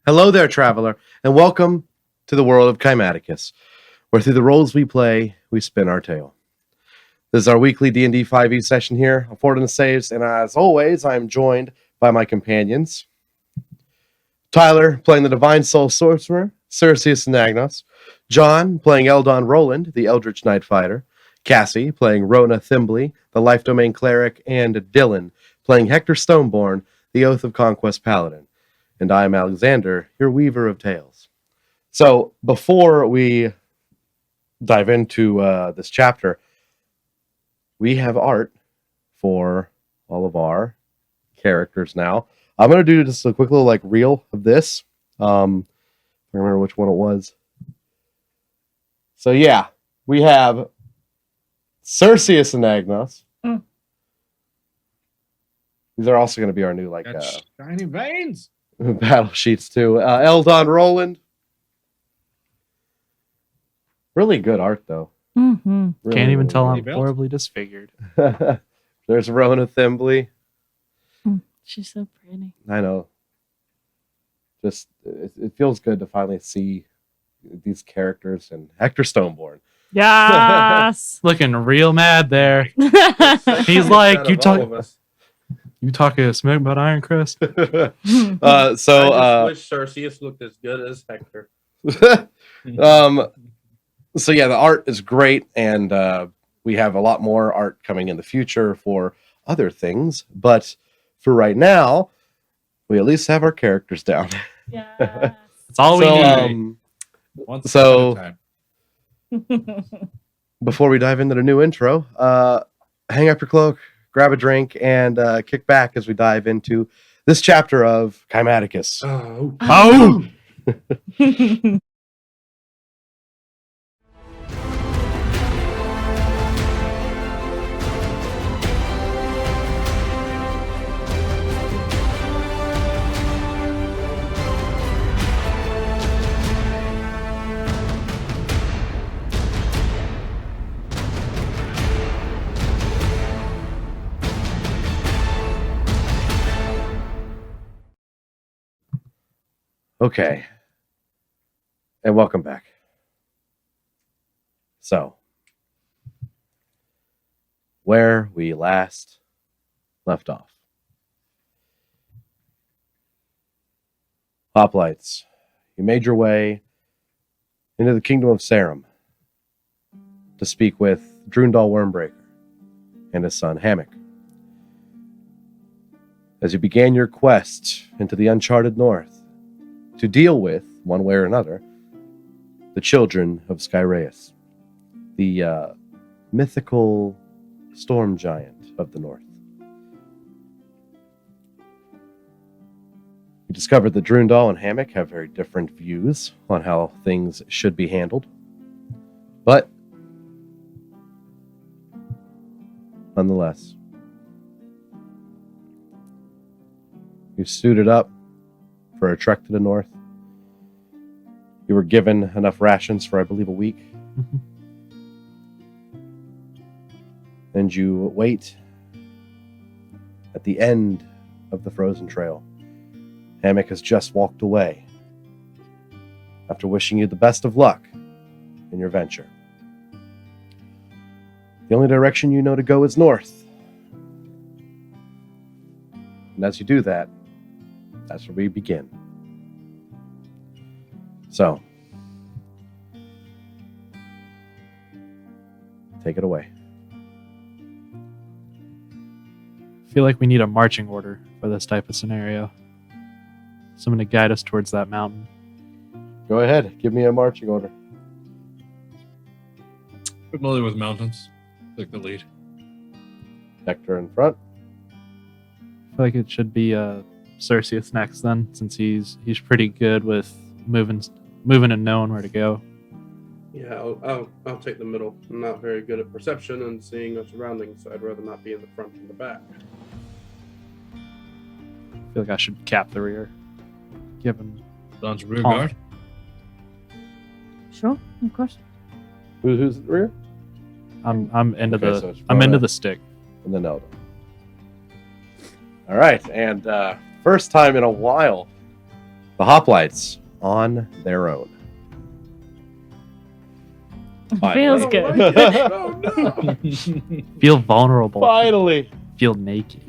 Hello there, traveler, and welcome to the world of Kymaticus, where through the roles we play, we spin our tale. This is our weekly D&D 5e session here on Fort in the Saves, and as always, I am joined by my companions. Tyler, playing the Divine Soul Sorcerer, Cerseus and Agnos. John, playing Eldon Roland, the Eldritch Knight Fighter. Cassie, playing Rona Thimbley, the Life Domain Cleric. And Dylan, playing Hector Stoneborn, the Oath of Conquest Paladin. And I am Alexander, your Weaver of Tales. So, before we dive into this chapter, we have art for all of our characters now. I'm going to do just a quick little reel of this. I don't remember which one it was. So yeah, we have Cerseus and Agnos. These are also going to be our new shiny veins battle sheets too. Eldon Roland. Really good art though. Mm-hmm. Really, Can't even really tell good. I'm horribly disfigured. There's Rona Thimbley. She's so pretty. I know. Just it feels good to finally see these characters and Hector Stoneborn. Yes. Looking real mad there. He's like, you talking smack about Iron Crest? So I just wish Cerseus looked as good as Hector. So yeah, the art is great, and we have a lot more art coming in the future for other things. But for right now, we at least have our characters down. Yes. That's all we need. Once So- at a time. Before we dive into the new intro, hang up your cloak, grab a drink, and kick back as we dive into this chapter of Kymaticus. Oh! Okay. And welcome back. So, where we last left off. Hoplites, you made your way into the kingdom of Sarum to speak with Drundal Wyrmbreaker and his son Hammock. As you began your quest into the Uncharted North, to deal with, one way or another, the Children of Skyraeus, the mythical storm giant of the North. You discovered that Drundal and Hammock have very different views on how things should be handled, but nonetheless, you suited up for a trek to the north. You were given enough rations for, I believe, a week. And you wait at the end of the frozen trail. Hammock has just walked away after wishing you the best of luck in your venture. The only direction you know to go is north. And as you do that, that's where we begin. So, take it away. I feel like we need a marching order for this type of scenario. Someone to guide us towards that mountain. Go ahead, give me a marching order. Familiar with mountains. Take the lead. Hector in front. I feel like it should be Cerseus next then, since he's pretty good with moving and knowing where to go. Yeah, I'll take the middle. I'm not very good at perception and seeing our surroundings, so I'd rather not be in the front and the back. I feel like I should cap the rear. Given Don's rear Honk. guard. Sure, of course. Who's at the rear? I'm into Okay, so it's I'm into Rona. the stick. And then Eldon. All right, and first time in a while, the hoplites on their own. Feels Oh, good. like it. Oh no! Feel vulnerable. Finally. Feel naked.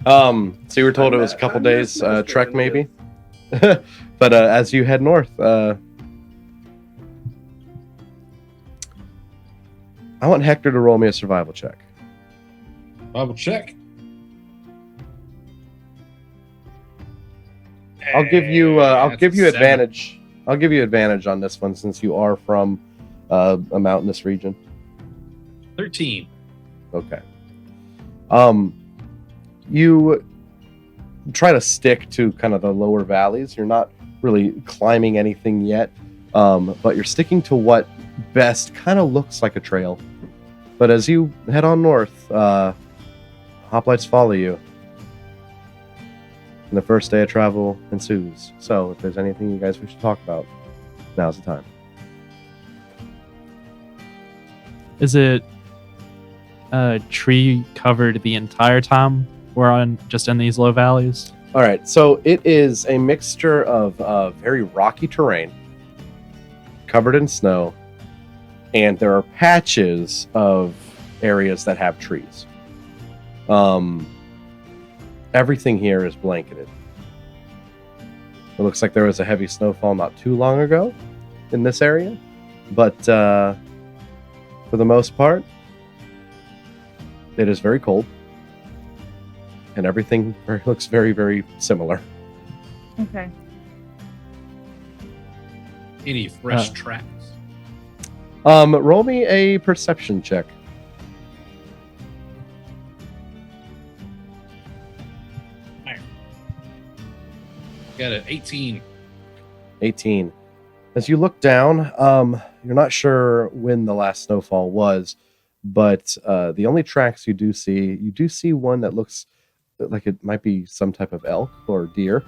So you were told it was a couple days trek maybe, but as you head north, I want Hector to roll me a survival check. Double check. I'll give you That's a 7. advantage. I'll give you advantage on this one since you are from a mountainous region. 13. Okay. You try to stick to kind of the lower valleys. You're not really climbing anything yet, but you're sticking to what best kind of looks like a trail. But as you head on north, hoplites follow you. And the first day of travel ensues. So if there's anything you guys wish to talk about, now's the time. Is it tree covered the entire time we're on just in these low valleys? All right, so it is a mixture of very rocky terrain, covered in snow, and there are patches of areas that have trees. Everything here is blanketed. It looks like there was a heavy snowfall not too long ago in this area, but for the most part, it is very cold, and everything looks very, very similar. Okay. Any fresh tracks? Roll me a perception check. Got an 18. 18. As you look down, you're not sure when the last snowfall was, but the only tracks you do see one that looks like it might be some type of elk or deer.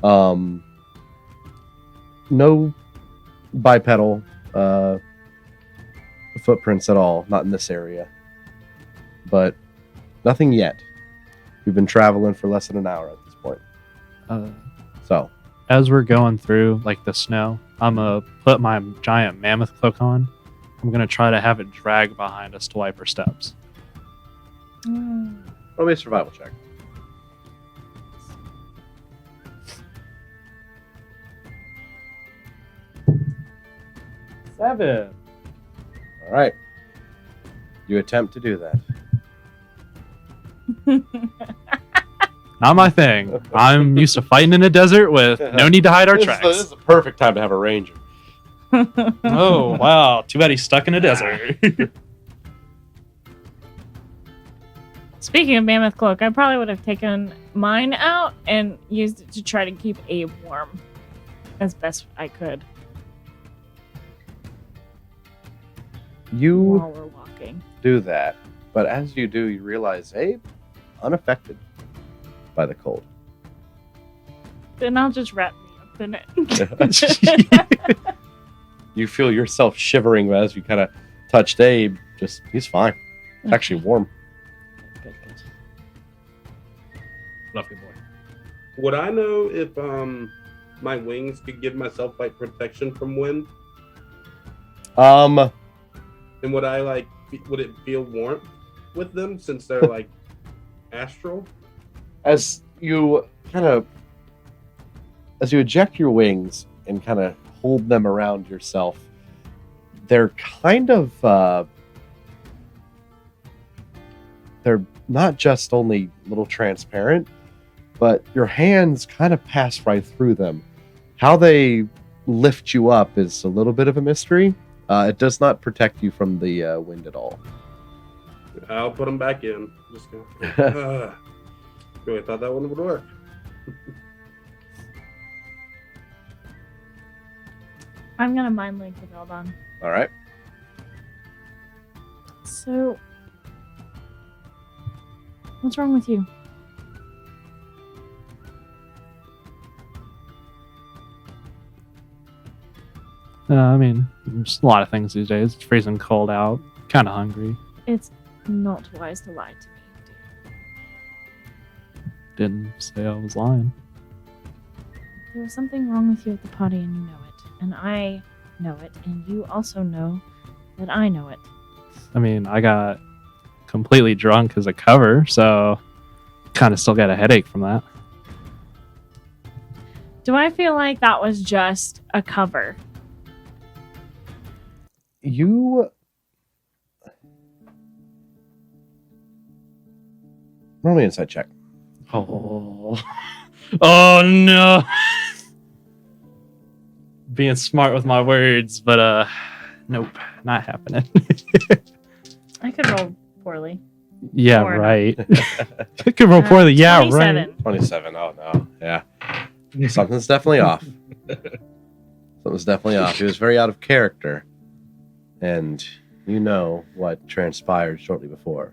No bipedal footprints at all, not in this area. But nothing yet. We've been traveling for less than an hour at this point. So, As we're going through like the snow, I'm gonna put my giant mammoth cloak on. I'm gonna try to have it drag behind us to wipe our steps. roll me a survival check. Seven. All right. You attempt to do that. Not my thing. I'm used to fighting in a desert with no need to hide our tracks. This is a perfect time to have a ranger. Oh, wow. Too bad he's stuck in a desert. Speaking of mammoth cloak, I probably would have taken mine out and used it to try to keep Abe warm as best I could You while we're walking. do that, but as you do, you realize, Abe, unaffected by the cold. Then I'll just wrap me up in it. You feel yourself shivering as you kind of touched Abe. He's fine. It's actually warm. Good, good. Fluffy boy. Would I know if my wings could give myself like protection from wind? Um, And would I would it feel warmth with them since they're like astral? as you eject your wings and kind of hold them around yourself, they're kind of they're not just only a little transparent, but your hands kind of pass right through them. How they lift you up is a little bit of a mystery. It does not protect you from the wind at all. I'll put them back in. Just gonna, really thought that one would work. I'm gonna mind link with Eldon. All right. So, what's wrong with you? I mean, there's a lot of things these days. It's freezing cold out. Kind of hungry. It's not wise to lie to me, dear. Didn't say I was lying. There was something wrong with you at the party, and you know it. And I know it, and you also know that I know it. I mean, I got completely drunk as a cover, so kind of still got a headache from that. Do I feel like that was just a cover? You roll me an insight check. Oh, oh no! Being smart with my words, but nope, not happening. I could roll poorly. Yeah, Or not. right. It could roll poorly. Yeah, 27. right. 27. Oh no. Yeah. Something's definitely off. Something's definitely off. He was very out of character. And you know what transpired shortly before.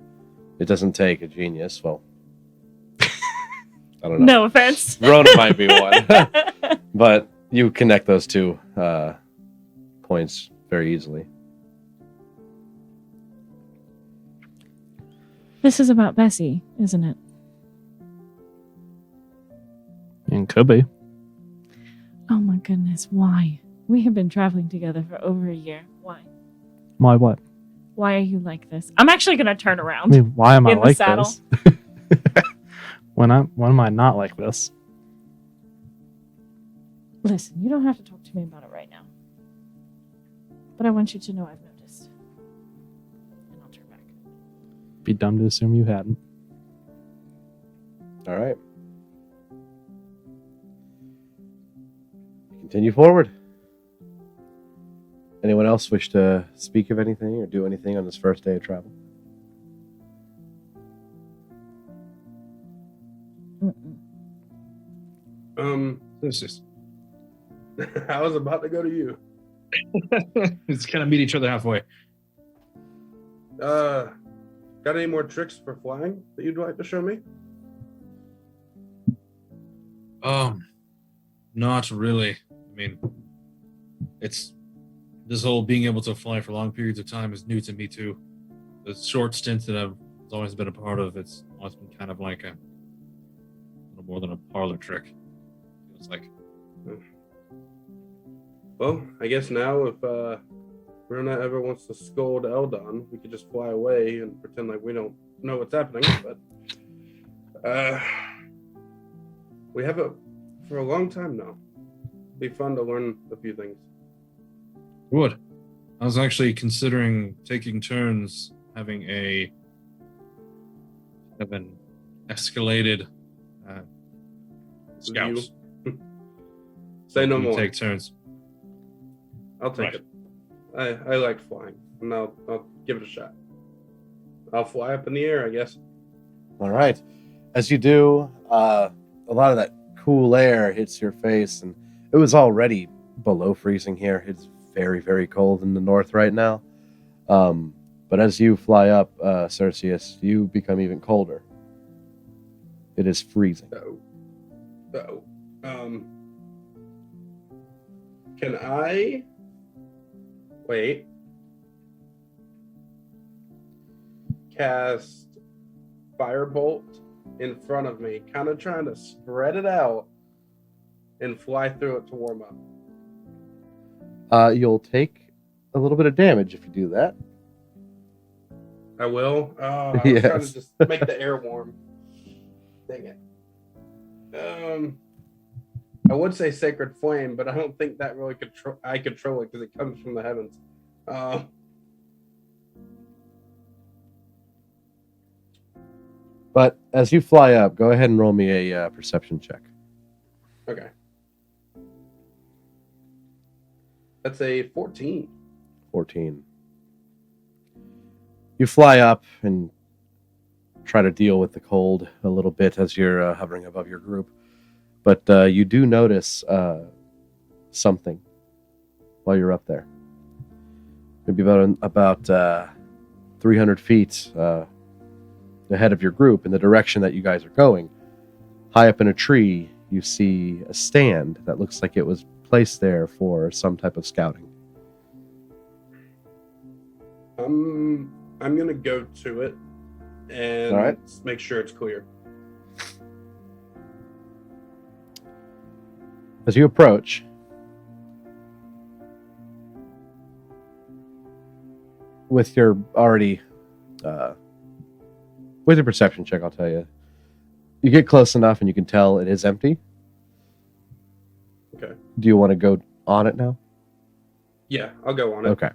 It doesn't take a genius. Well, I don't know. No offense. Rona might be one. But you connect those two points very easily. This is about Bessie, isn't it? And could be. Oh my goodness, why? We have been traveling together for over a year. Why? Why what? Why are you like this? I'm actually going to turn I around. mean, why am I In the like saddle. this? when am I not like this? Listen, you don't have to talk to me about it right now. But I want you to know I've noticed. And I'll turn back. Be dumb to assume you hadn't. All right. Continue forward. Anyone else wish to speak of anything or do anything on this first day of travel? Mm-mm. This is I was about to go to you. it's kind of meet each other halfway. Got any more tricks for flying that you'd like to show me? Not really. I mean, it's this whole being able to fly for long periods of time is new to me too. The short stint that I've always been a part of, it's always been kind of like a little more than a parlor trick. It's like, Well, I guess now if Rona ever wants to scold Eldon, we could just fly away and pretend like we don't know what's happening. But we have it for a long time now. It'd be fun to learn a few things. would. I was actually considering taking turns having an escalated scouts. Say no We more. Take turns. I'll take Right. it. I like flying, and I'll give it a shot. I'll fly up in the air, I guess. All right. As you do, a lot of that cool air hits your face, and it was already below freezing here. It's very, very cold in the north right now. But as you fly up, Skyraeus, you become even colder. It is freezing. So, can I cast Firebolt in front of me, kind of trying to spread it out and fly through it to warm up? You'll take a little bit of damage if you do that. I will. I was Yes. trying to just make the air warm. Dang it. I would say Sacred Flame, but I don't think that really I control it because it comes from the heavens. But as you fly up, go ahead and roll me a perception check. Okay. That's a 14. 14. You fly up and try to deal with the cold a little bit as you're hovering above your group. But you do notice something while you're up there. Maybe about 300 feet ahead of your group in the direction that you guys are going. High up in a tree, you see a stand that looks like it was placed there for some type of scouting. I'm gonna go to it and All right. make sure it's clear. As you approach, with your already, with your perception check, I'll tell you, you get close enough and you can tell it is empty. Okay. Do you want to go on it now? Yeah, I'll go on it. Okay.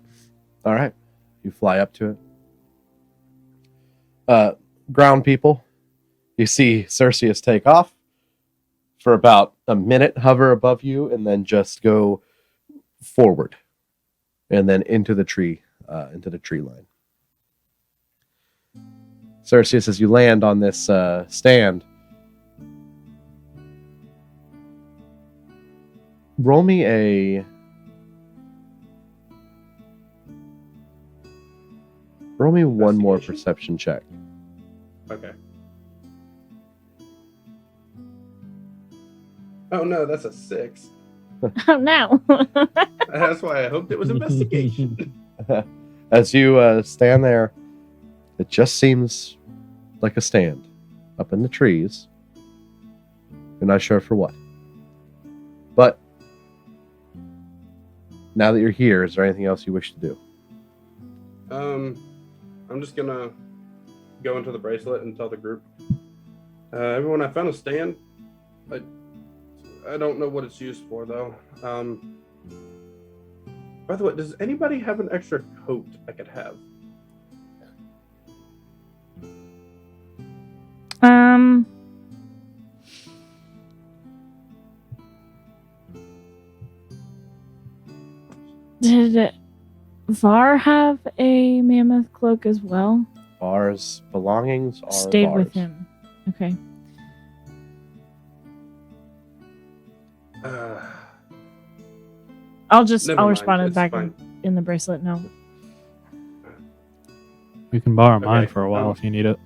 All right. You fly up to it. Ground people, you see Skyraeus take off for about a minute, hover above you, and then just go forward, and then into the tree line. Skyraeus, as you land on this stand, roll me one more Investigation? perception check. Okay. Oh no, that's a 6. Oh no. That's why I hoped it was investigation. As you stand there, it just seems like a stand up in the trees. You're not sure for what. But now that you're here, is there anything else you wish to do? I'm just gonna go into the bracelet and tell the group. Everyone, I found a stand. I don't know what it's used for though. By the way, does anybody have an extra coat I could have? Did Var have a mammoth cloak as well? Var's belongings are Stayed Var's. with him. Okay. I'll Never I'll mind, respond it it's back fine. in the bracelet now. We can borrow mine Okay, for a while if you need it.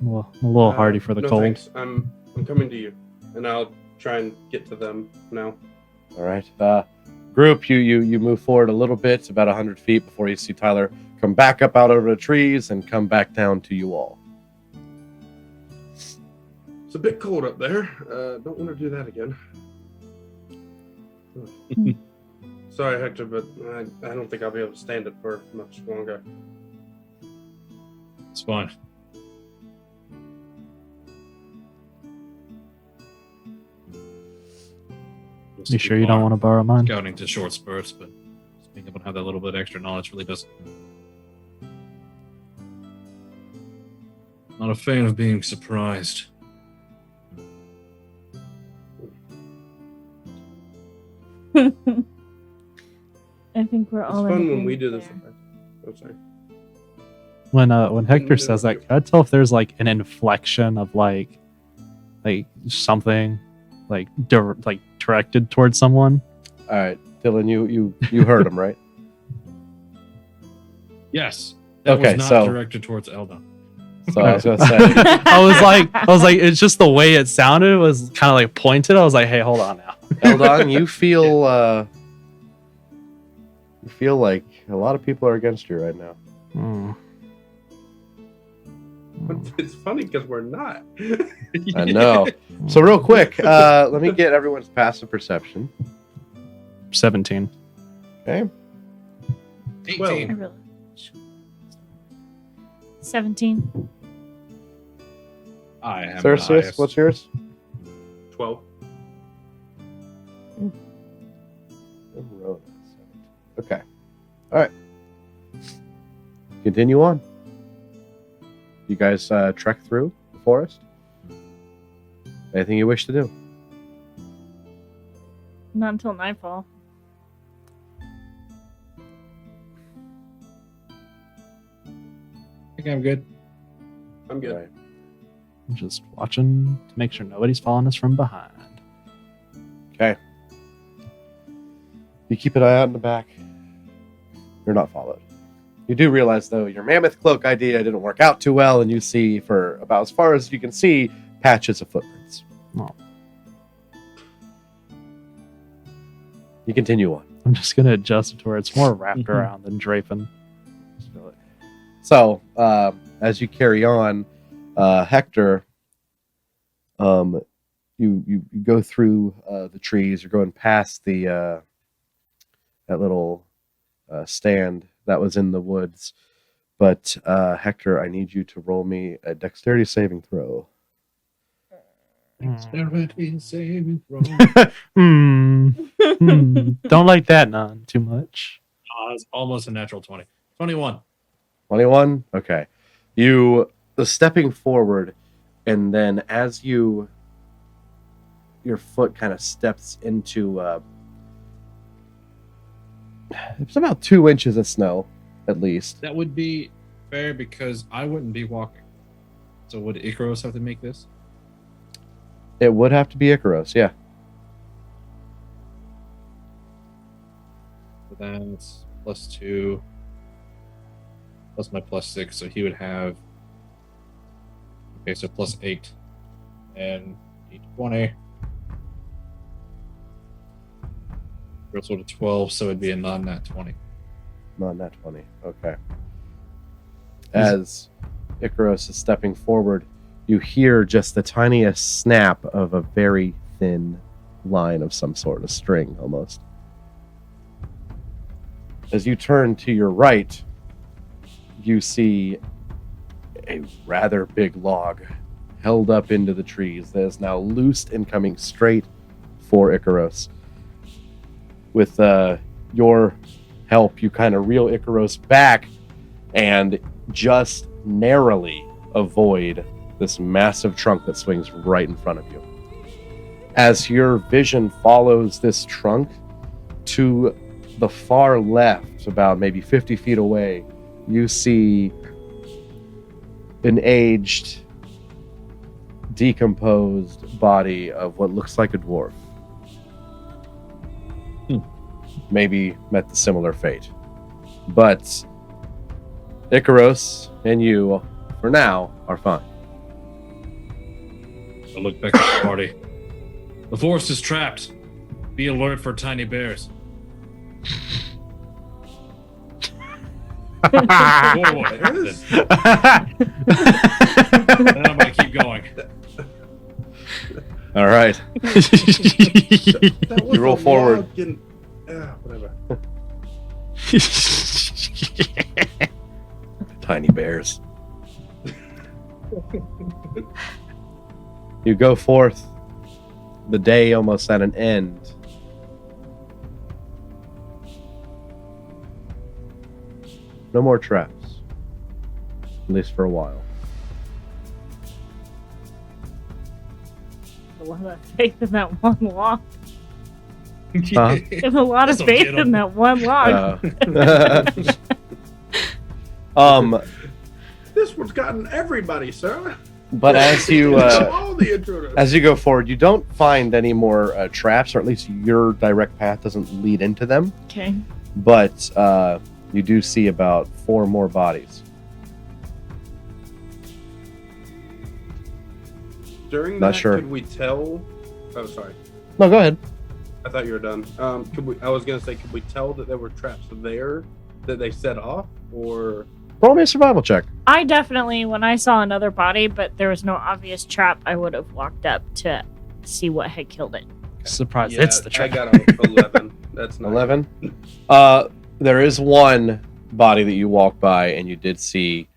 A little hardy for the no cold. Thanks. I'm coming to you, and I'll try and get to them now. All right. Group, you move forward a little bit, about 100 feet, before you see Tyler come back up out of the trees and come back down to you all. It's a bit cold up there. Don't want to do that again. Sorry, Hector, but I don't think I'll be able to stand it for much longer. It's fine. You sure you don't want to borrow mine? Scouting to short spurts, but just being able to have that little bit extra knowledge really does. Not a fan of being surprised. I think we're It's all in fun when we agreement do this. there. I'm sorry. When Hector says that, can I tell if there's like an inflection of like something like directed towards someone? All right, Dylan, you heard him, right? Yes. That Okay, was not so- directed towards Eldon. So I was going to say, I was like, it's just the way it sounded was kind of like pointed. I was like, hey, hold on now. Eldon, you feel like a lot of people are against you right now. It's funny because we're not. I know. So real quick, let me get everyone's passive perception. 17. Okay. 18. Well, I really 17. I am Skyraeus, the highest. what's yours? 12. Okay. All right. Continue on. You guys trek through the forest. Anything you wish to do? Not until nightfall. I think I'm good. I'm good. All right. I'm just watching to make sure nobody's following us from behind. Okay. You keep an eye out in the back. You're not followed. You do realize, though, your mammoth cloak idea didn't work out too well, and you see, for about as far as you can see, patches of footprints. Oh. You continue on. I'm just gonna adjust it to where it's more wrapped around than draping. So, as you carry on, Hector, you go through the trees. You're going past the that little stand that was in the woods. But Hector, I need you to roll me a dexterity saving throw. Dexterity saving throw. Don't like that none too much. It's almost a natural 20. 21. 21? Okay. You stepping forward, and then as your foot kind of steps into it's about 2 inches of snow, at least. That would be fair because I wouldn't be walking. So would Icaros have to make this? It would have to be Icaros, yeah. So that's +2 plus my +6, so he would have. Okay, so +8 and d20. Girls rolled a 12, so it'd be a non-nat 20. Not nat 20. Okay. As Icaros is stepping forward, you hear just the tiniest snap of a very thin line of some sort of string, almost. As you turn to your right, you see a rather big log held up into the trees that is now loosed and coming straight for Icaros. With your help, you kind of reel Icaros back and just narrowly avoid this massive trunk that swings right in front of you. As your vision follows this trunk to the far left, about maybe 50 feet away, you see an aged, decomposed body of what looks like a dwarf. Maybe met the similar fate. But Icaros and you, for now, are fine. I look back at the party. The forest is trapped. Be alert for tiny bears. Whoa, then I'm gonna keep going. All right. That was You roll a forward. log in- whatever. Tiny bears. You go forth, the day almost at an end. No more traps, at least for a while. A lot of faith in that one log. Huh? I have a lot of This'll faith get in 'em. that one log. This one's gotten everybody, sir. But as you all the intruders. as you go forward, you don't find any more traps, or at least your direct path doesn't lead into them. Okay. But you do see about 4 more bodies. During Not that, sure. could we tell? Oh, sorry. No, go ahead. I thought you were done. I was gonna say, could we tell that there were traps there that they set off, or? Roll me a survival check. I definitely, when I saw another body, but there was no obvious trap, I would have walked up to see what had killed it. Surprise! Yeah, It's the I trap. got a 11. That's not 11. There is one body that you walk by, and you did see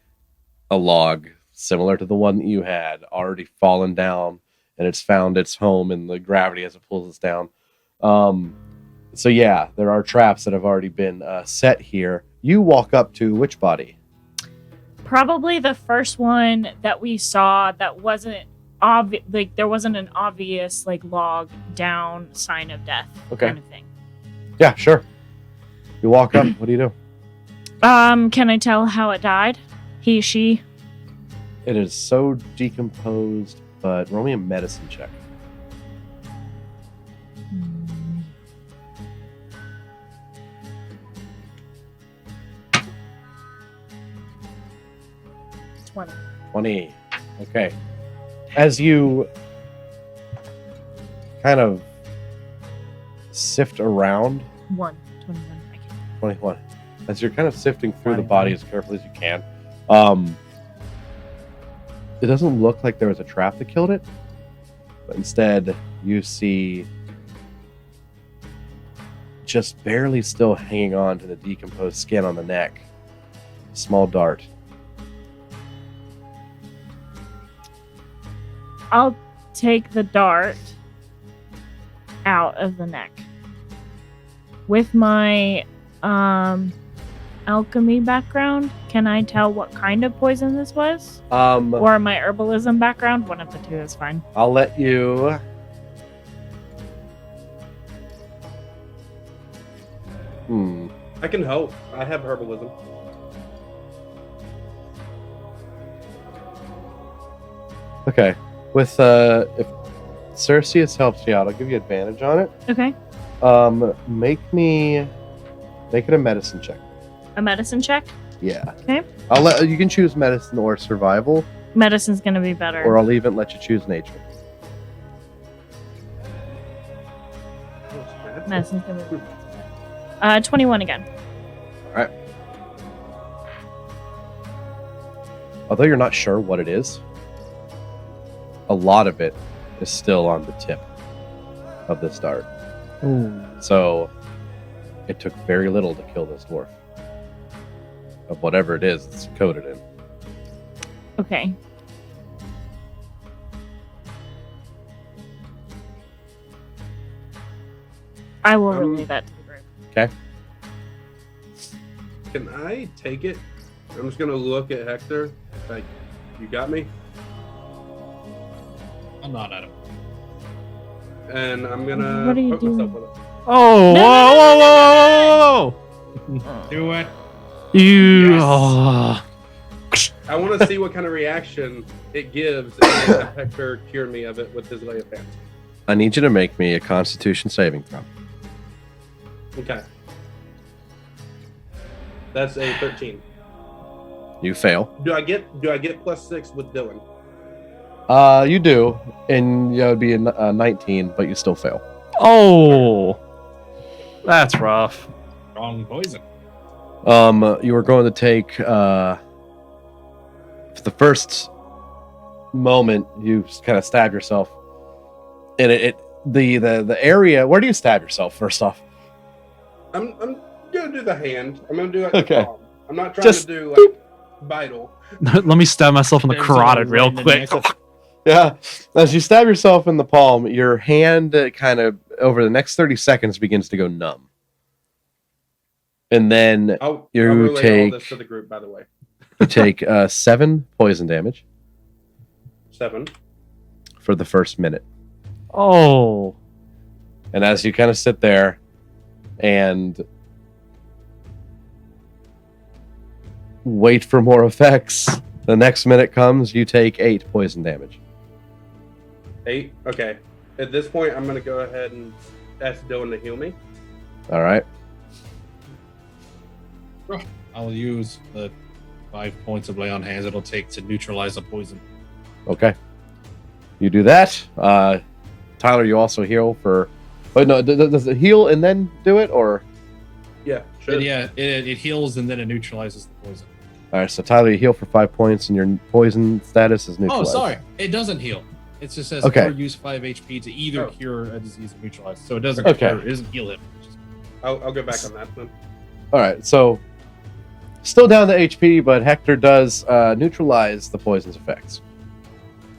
a log similar to the one that you had already fallen down, and it's found its home in the gravity as it pulls us down. So yeah, there are traps that have already been set here. You walk up to which body? Probably the first one that we saw that wasn't obvious, like there wasn't an obvious like log down sign of death Okay. kind of thing. Yeah, sure. You walk up. What do you do? Can I tell how it died? He, she? It is so decomposed, but roll me a medicine check. Hmm. $20. 20. Okay. As you kind of sift around, 21. I can't. 21. As you're kind of sifting through the 21. body as carefully as you can, it doesn't look like there was a trap that killed it, But instead, you see just barely still hanging on to the decomposed skin on the neck. A small dart. I'll take the dart out of the neck. With my alchemy background, can I tell what kind of poison this was? Or my herbalism background? One of the two is fine. I'll let you. I can help. I have herbalism. Okay. With if Skyraeus helps you out, I'll give you advantage on it. Okay. Make it a medicine check. A medicine check? Yeah. Okay. You can choose medicine or survival, Medicine's gonna be better. or I'll even let you choose nature. Medicine's gonna be 21 again. Although you're not sure what it is, a lot of it is still on the tip of this dart. Ooh. So it took very little to kill this dwarf. Of whatever it is it's coated in. Okay. I will relay that to the group. Okay. Can I take it? I'm just gonna look at Hector. Like, you got me? I'm not at him. And I'm gonna What are you poke myself doing? with it. Oh, No, whoa, whoa, whoa, whoa, whoa! Do it. You. Yes. Oh. I want to see what kind of reaction it gives and have Hector cure me of it with his lay of hands. I need you to make me a Constitution saving throw. Okay. That's a 13. You fail. Do I get +6 with Dylan? You do, and it would be a 19, but you still fail. Oh. That's rough. Wrong poison. You were going to take for the first moment you kind of stab yourself, and the area. Where do you stab yourself first off? I'm gonna do the hand. I'm gonna do like Okay. the palm. I'm not trying Just to do like vital. Let me stab myself in the There's carotid a real right in the quick. neck. Yeah. As you stab yourself in the palm, your hand kind of over the next 30 seconds begins to go numb, and then I'll You relay take- all this to the group, by the way. you take 7 poison damage 7. for the first minute. Oh. And as you kind of sit there and wait for more effects, the next minute comes, you take 8 poison damage. 8. Okay. At this point, I'm gonna go ahead and ask Dylan to heal me. All right. I'll use the 5 points of lay on hands it'll take to neutralize the poison. Okay. You do that. Tyler, you also heal for... Oh, no, does it heal and then do it, or... Yeah. But Sure. yeah, it heals and then it neutralizes the poison. All right, so Tyler, you heal for 5 points, and your poison status is Oh, neutralized. sorry. It doesn't heal. It just says Okay. or use 5 HP to either Oh. cure a disease or neutralize. So it doesn't Okay. cure, it doesn't heal him. It's just- I'll go back on that then. All right, so still down to HP, but Hector does neutralize the poison's effects.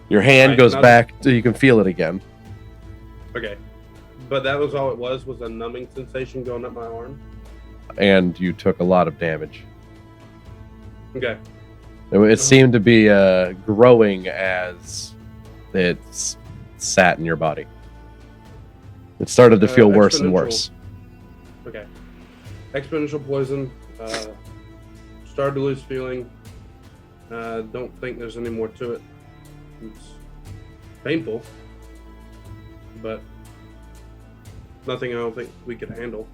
Your hand Right, goes now- back, so you can feel it again. Okay. But that was all it was a numbing sensation going up my arm. And you took a lot of damage. Okay. It seemed to be growing as it sat in your body. It started to feel worse and exponential. worse. Okay. Exponential poison. Started to lose feeling. Don't think there's any more to it. It's painful, but nothing I don't think we could handle.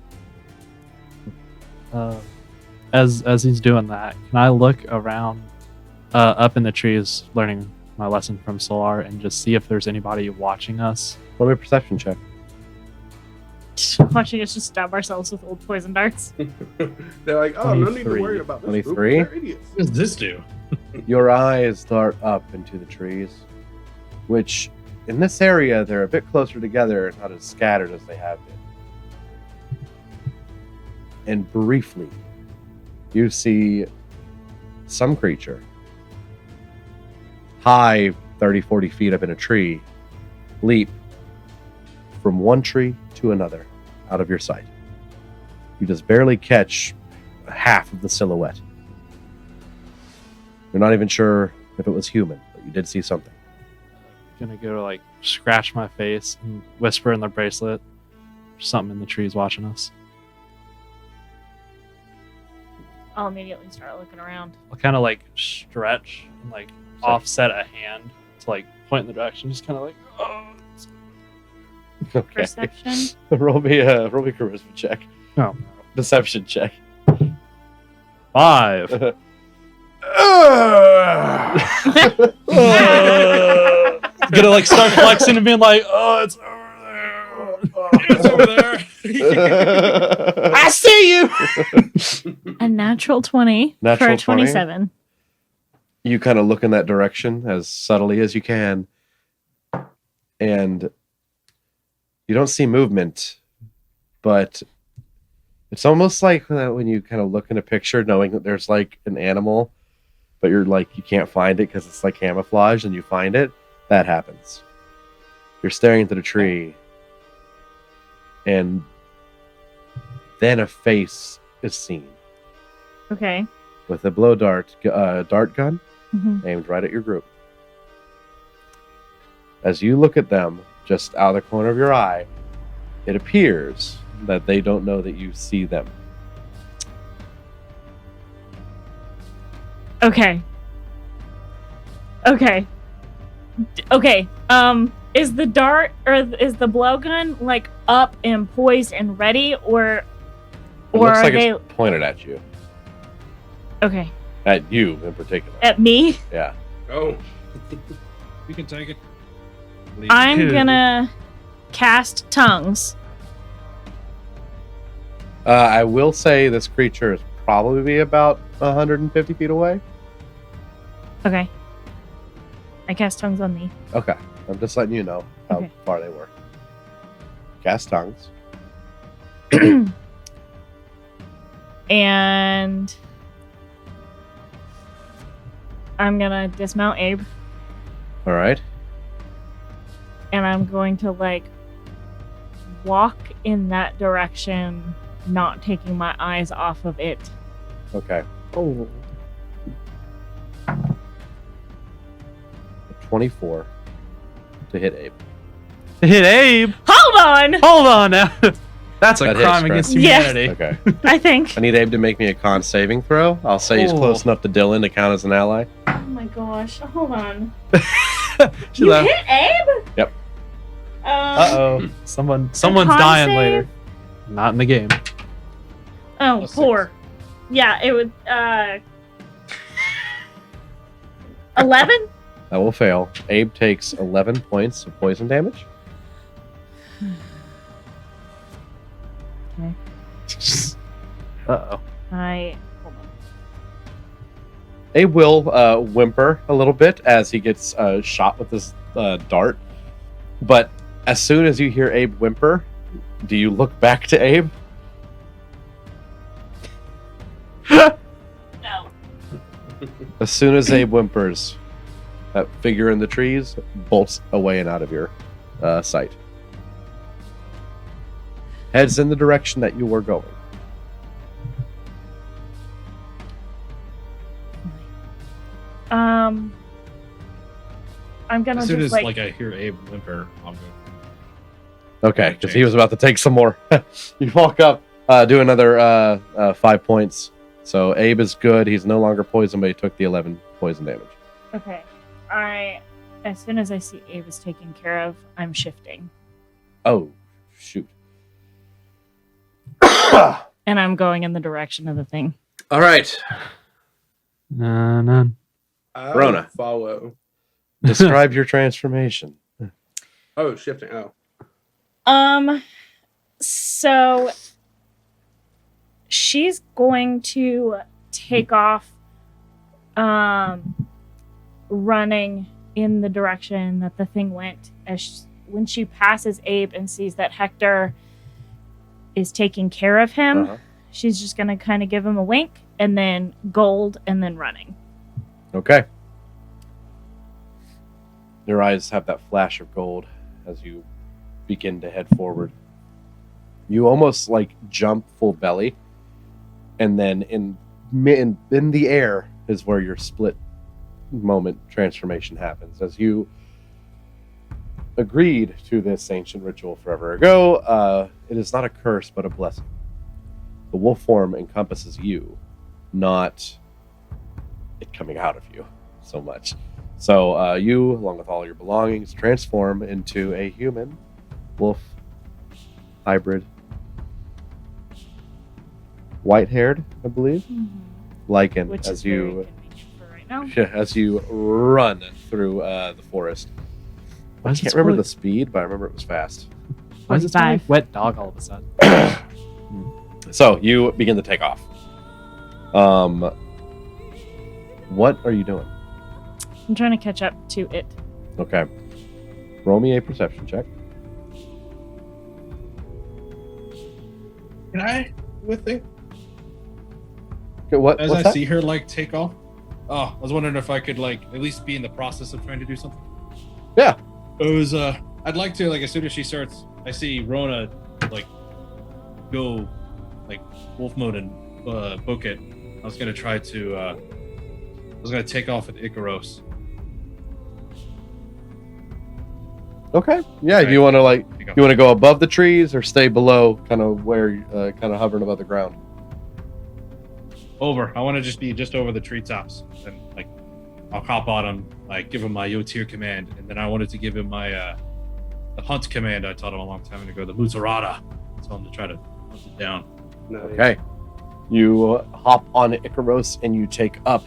As he's doing that, can I look around up in the trees, learning my lesson from Solar, and just see if there's anybody watching us? Let me a perception check. Watching us just stab ourselves with old poison darts. They're like, oh, no need to 23. worry about this. 23? Group. They're idiots. What does this do? Your eyes dart up into the trees, which in this area, they're a bit closer together, not as scattered as they have been. And briefly, you see some creature high 30, 40 feet up in a tree leap from one tree to another out of your sight. You just barely catch half of the silhouette. You're not even sure if it was human, but you did see something. Gonna go to like scratch my face and whisper in the bracelet. There's something in the trees watching us. I'll immediately start looking around. I'll kind of like stretch and like offset a hand to like point in the direction. Just kind of like, oh. Okay. Perception. roll me a charisma check. No. Deception check. 5. Gonna like start flexing and being like, oh, it's over there. It's over there. I see you. A natural 20 Natural for a 20? 27. You kind of look in that direction as subtly as you can, and you don't see movement, but it's almost like when you kind of look in a picture knowing that there's like an animal, but you're like, you can't find it because it's like camouflage, and you find it. That happens. You're staring into the tree, and then a face is seen Okay. with a blow dart gun Mhm. aimed right at your group. As you look at them, just out of the corner of your eye, it appears that they don't know that you see them. Okay. Okay. Okay. Is the dart or is the blowgun like up and poised and ready, or It or looks are like they it's pointed at you. okay At you in particular. at me? Yeah. Oh, We can take it. Leave I'm Ew. gonna cast tongues. I will say this creature is probably about 150 feet away. Okay. I cast tongues on me. Okay. I'm just letting you know how Okay. far they were. Cast tongues. And I'm gonna dismount Abe, All right. and I'm going to like walk in that direction, not taking my eyes off of it. Okay. Oh. 24 to hit Abe. Hit Abe. Hold on! Hold on now. That's a That hits, crime right? against Yeah. humanity. Okay. I think. I need Abe to make me a con saving throw. I'll say he's Oh. close enough to Dylan to count as an ally. Oh my gosh! Hold on. She You left. hit Abe? Yep. Uh-oh. Someone's dying con later. Not in the game. Oh, A 6. poor. Yeah, it would. 11. That will fail. Abe takes 11 points of poison damage. Uh-oh. Hold on. Abe will whimper a little bit as he gets shot with this dart. But as soon as you hear Abe whimper, do you look back to Abe? No. As soon as Abe whimpers, that figure in the trees bolts away and out of your sight. Heads in the direction that you were going. I'm gonna As soon just as like I hear Abe whimper, I'll go. Okay, because he was about to take some more. You walk up, do another 5 points. So Abe is good. He's no longer poisoned, but he took the 11 poison damage. okay. As soon as I see Abe is taken care of, I'm shifting. Oh, shoot. And I'm going in the direction of the thing. All right. None. I Rona. follow. Describe your transformation. Oh, shifting. Oh, So she's going to take off running in the direction that the thing went. When she passes Abe and sees that Hector is taking care of him, she's just going to kind of give him a wink and then gold and then running. Okay. Your eyes have that flash of gold as you begin to head forward. You almost like jump full belly, and then in the air is where your split moment transformation happens. As you agreed to this ancient ritual forever ago, it is not a curse but a blessing. The wolf form encompasses you, not it coming out of you so much. So you, along with all your belongings, transform into a human wolf hybrid, white-haired, I believe, lichen. Which as is you very convenient for right now. as you run through the forest. I can't remember the speed, but I remember it was fast. Why is it smell like 45. wet dog all of a sudden? So you begin to take off. What are you doing? I'm trying to catch up to it. Okay. Roll me a perception check. Can I with it? Okay, As I what's that? see her like take off. Oh, I was wondering if I could like at least be in the process of trying to do something. Yeah. It was I'd like to like as soon as she starts, I see Rona like go like wolf mode and book it. I was gonna try to I was gonna take off with Icaros. Okay. Yeah. Right. You want to Take off. you want to go above the trees or stay below, kind of where, kind of hovering above the ground? Over. I want to just be just over the treetops, and like I'll hop on him, like give him my Yotir command, and then I wanted to give him my the hunt command I taught him a long time ago, the Mutarada. Tell him to try to hunt it down. Nice. Okay. You hop on Icaros and you take up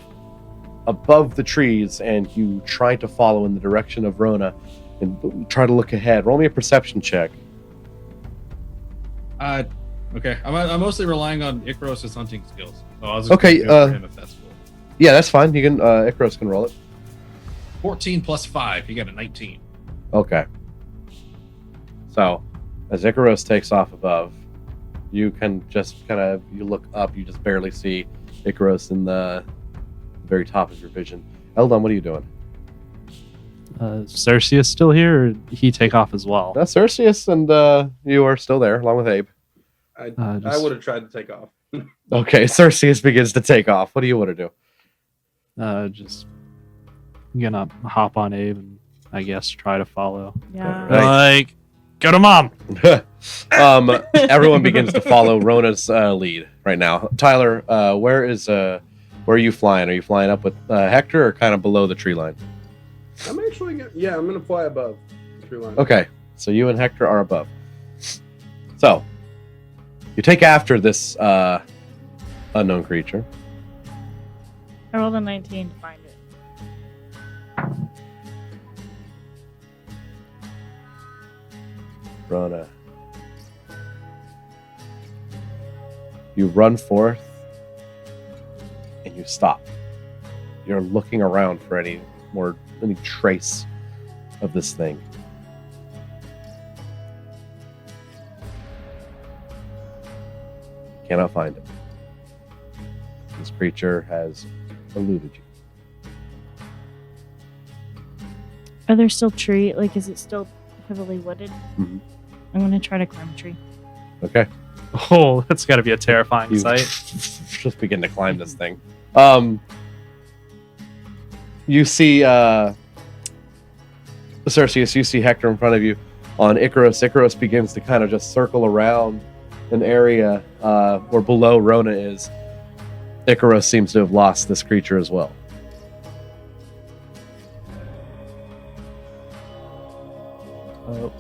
above the trees and you try to follow in the direction of Rona and try to look ahead. Roll me a perception check. Okay. I'm mostly relying on Icaros' hunting skills. So I was just Okay, gonna go for him if that's cool. Yeah, that's fine. You can Icaros can roll it. 14 plus 5. You got a 19. Okay. So, as Icaros takes off above, you can just you look up, you just barely see Icaros in the very top of your vision. Eldon, what are you doing? Sircius still here, or he take off as well? That's Cerseus, and you are still there, along with Abe. I Just- would have tried to take off. Okay, Cerseus begins to take off. What do you want to do? Just gonna hop on Abe and I guess try to follow. Yeah. Right. Like, go to mom. Everyone begins to follow Rona's lead right now. Tyler, where are you flying? Are you flying up with Hector or kind of below the tree line? I'm actually I'm gonna fly above the tree line. Okay, so you and Hector are above. So, you take after this unknown creature. I rolled a 19 to find it. Rona. You run forth and you stop. You're looking around for any trace of this thing. Cannot find it. This creature has eluded you. Are there still tree? Like, is it still heavily wooded? Mhm. I'm gonna try to climb a tree. Okay. Oh, that's got to be a terrifying You sight. just begin to climb this thing. You see Cerseus, you see Hector in front of you on Icaros. Icaros begins to kind of just circle around an area where below Rona is. Icaros seems to have lost this creature as well.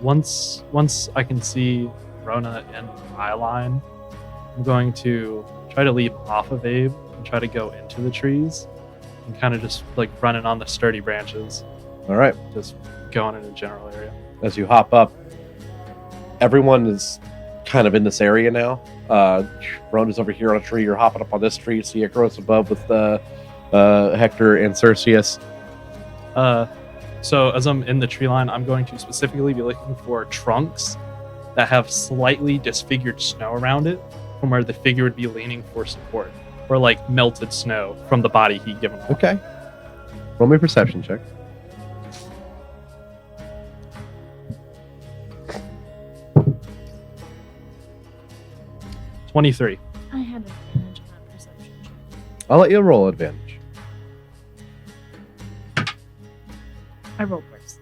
Once I can see Rona in my line, I'm going to try to leap off of Abe and try to go into the trees and kind of just like running on the sturdy branches, All right. just going in a general area. As you hop up, everyone is kind of in this area now. Rona's over here on a tree. You're hopping up on this tree. You see Icaros above with Hector and Cerseus. So as I'm in the tree line, I'm going to specifically be looking for trunks that have slightly disfigured snow around it from where the figure would be leaning for support, or like melted snow from the body he'd given off. Okay. Roll me a perception check. $23. I had advantage on that perception check. I'll let you roll advantage. I rolled worse.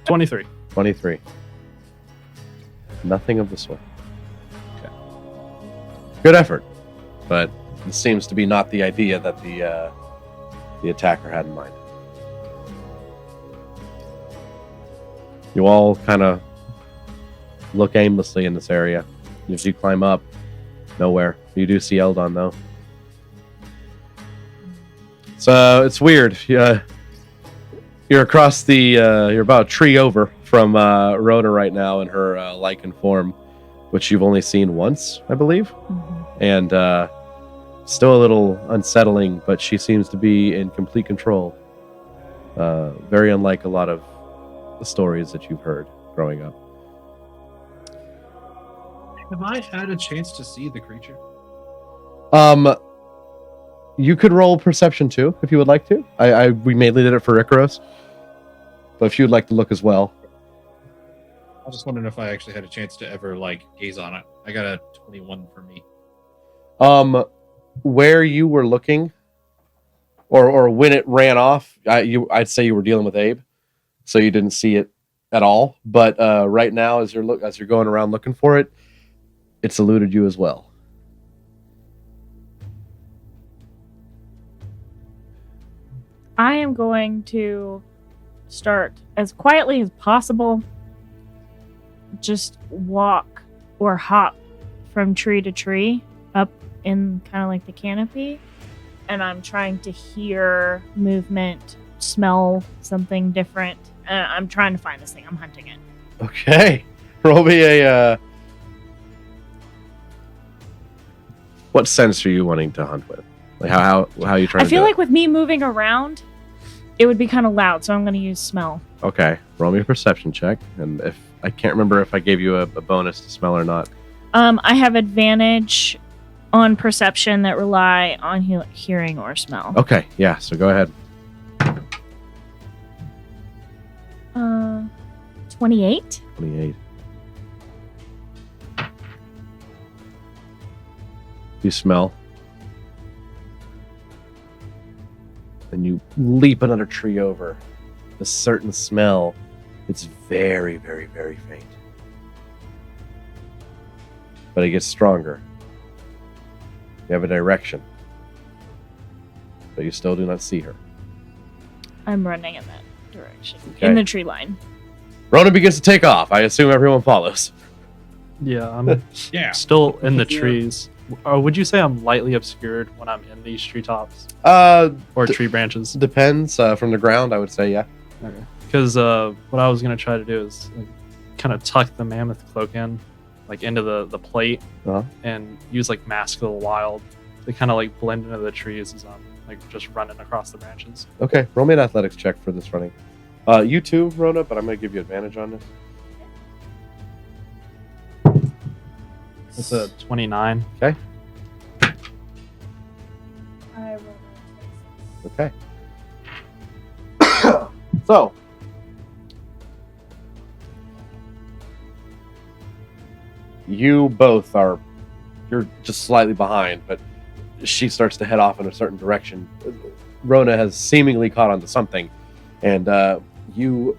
23. 23. Nothing of the sort. Okay. Good effort, but it seems to be not the idea that the attacker had in mind. You all kind of look aimlessly in this area. As you climb up, nowhere. You do see Eldon, though. So it's weird. You're across the. You're about a tree over from Rhoda right now in her lichen form, which you've only seen once, I believe, and still a little unsettling. But she seems to be in complete control. Very unlike a lot of the stories that you've heard growing up. Have I had a chance to see the creature? You could roll perception too, if you would like to. We mainly did it for Icaros, but if you'd like to look as well. I was just wondering if I actually had a chance to ever gaze on it. I got a 21 for me. Where you were looking, or when it ran off, I'd say you were dealing with Abe, so you didn't see it at all. But right now, as you're going around looking for it, it's eluded you as well. I am going to start as quietly as possible. Just walk or hop from tree to tree up in kind of like the canopy. And I'm trying to hear movement, smell something different. I'm trying to find this thing. I'm hunting it. Okay. Roll me a... What sense are you wanting to hunt with? Like how are you trying to I feel do like with me moving around, it would be kind of loud, so I'm going to use smell. it? Okay. Roll me a perception check. And if I can't remember if I gave you a bonus to smell or not. I have advantage on perception that rely on hearing or smell. Okay. Yeah. So go ahead. 28. 28. You smell. And you leap another tree over. A certain smell. It's very, very, very faint. But it gets stronger. You have a direction. But you still do not see her. I'm running in that direction. Okay. In the tree line. Rona begins to take off. I assume everyone follows. Yeah, I'm Yeah. still in the Yeah. trees. Or would you say I'm lightly obscured when I'm in these treetops or tree branches? Depends. From the ground, I would say, yeah. Because what I was gonna try to do is kind of tuck the mammoth cloak in, into the plate, Uh-huh. and use Mask of the Wild to kind of blend into the trees as I'm just running across the branches. Okay, roll me an athletics check for this running. You too, Rona, but I'm going to give you advantage on this. It's a 29. Okay. I rolled Okay. So, you both you're just slightly behind, but she starts to head off in a certain direction. Rona has seemingly caught onto something, and you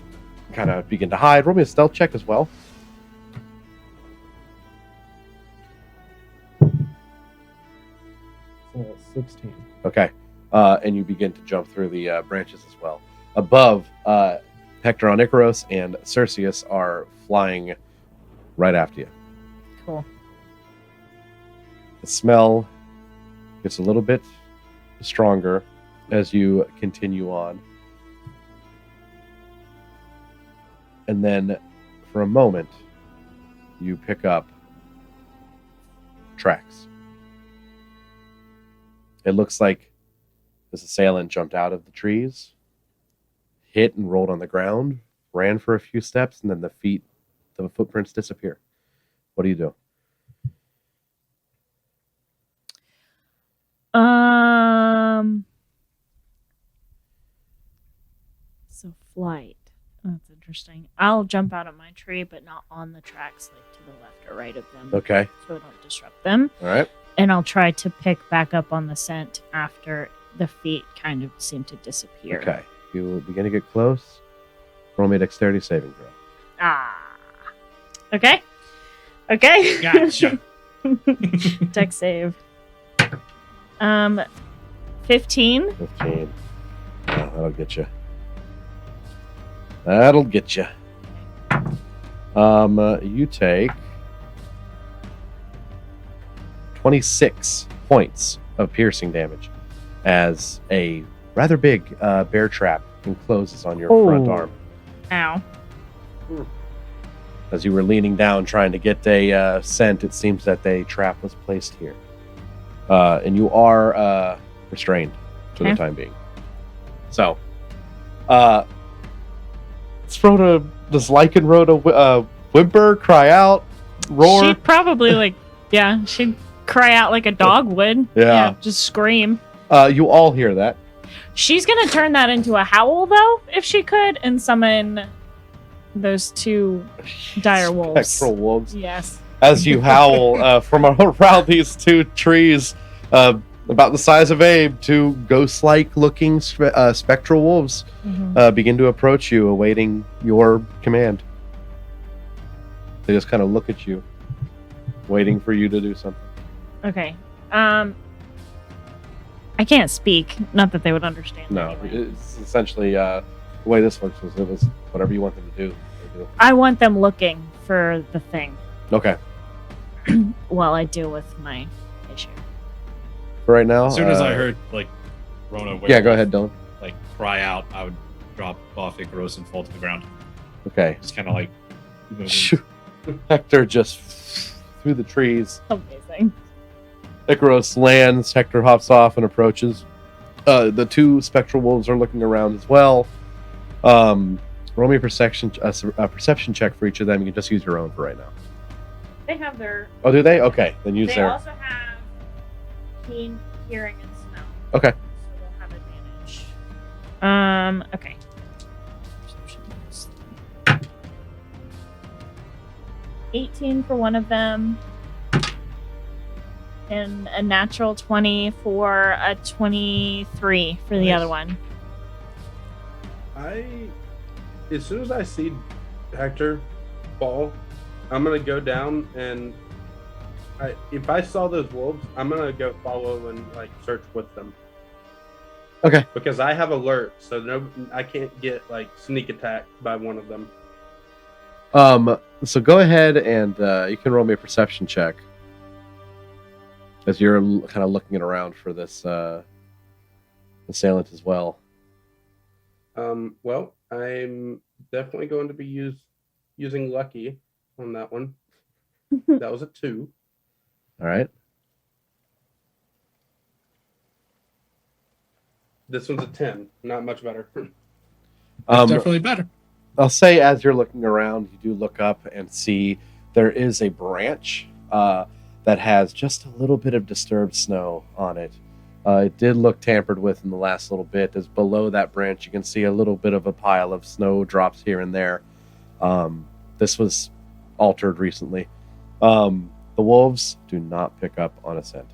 kind of begin to hide. Roll me a stealth check as well. 16. Okay. And you begin to jump through the branches as well. Above, Hector on Icaros and Skyraeus are flying right after you. Cool. The smell gets a little bit stronger as you continue on. And then, for a moment, you pick up tracks. It looks like this assailant jumped out of the trees, hit and rolled on the ground, ran for a few steps, and then the footprints disappear. What do you do? So flight. That's interesting. I'll jump out of my tree, but not on the tracks, like to the left or right of them. Okay. So I don't disrupt them. All right. And I'll try to pick back up on the scent after the feet kind of seem to disappear. Okay. You begin to get close. Roll me a dexterity saving throw. Okay. Okay. Gotcha. Dex save. 15. 15. That'll get you. That'll get you. You take 26 points of piercing damage as a rather big bear trap encloses on your front arm. Ow. As you were leaning down trying to get a scent, it seems that a trap was placed here. And you are restrained for the time being. So, does Lycan Rhoda whimper, cry out, roar? She'd probably she'd cry out like a dog would. Yeah. Just scream. You all hear that. She's gonna turn that into a howl though, if she could, and summon those two dire wolves. Spectral wolves. Yes. As you howl from around these two trees, about the size of Abe, two ghost-like looking spectral wolves begin to approach you, awaiting your command. They just kind of look at you, waiting for you to do something. Okay. I can't speak. Not that they would understand. No, anyway. it's essentially the way this works is it was whatever you want them to do. They do. I want them looking for the thing Okay. while I deal with my issue. For right now. As soon as I heard like Rona, Yeah, go ahead, Dylan. like cry out, I would drop off Icarus and fall to the ground. Okay. Just kind of like Hector just through the trees. Amazing. Icarus lands. Hector hops off and approaches. The two spectral wolves are looking around as well. Roll me a perception check for each of them. You can just use your own for right now. They have their. Oh, do they? Okay, then use They their. also have keen hearing and smell. Okay. So they'll have advantage. Okay. 18 for one of them. And a natural 20 for a 23 for the Nice. other one. As soon as I see Hector fall, I'm gonna go down and if I saw those wolves, I'm gonna go follow and like search with them. Okay. Because I have alert, so I can't get like sneak attacked by one of them. So go ahead and you can roll me a perception check as you're kind of looking around for this assailant as well. Well, I'm definitely going to be using lucky on that one. That was a 2. All right. This one's a 10. Not much better. definitely better. I'll say as you're looking around, you do look up and see there is a branch that has just a little bit of disturbed snow on it. It did look tampered with in the last little bit. As below that branch, you can see a little bit of a pile of snow drops here and there. This was altered recently. The wolves do not pick up on a scent.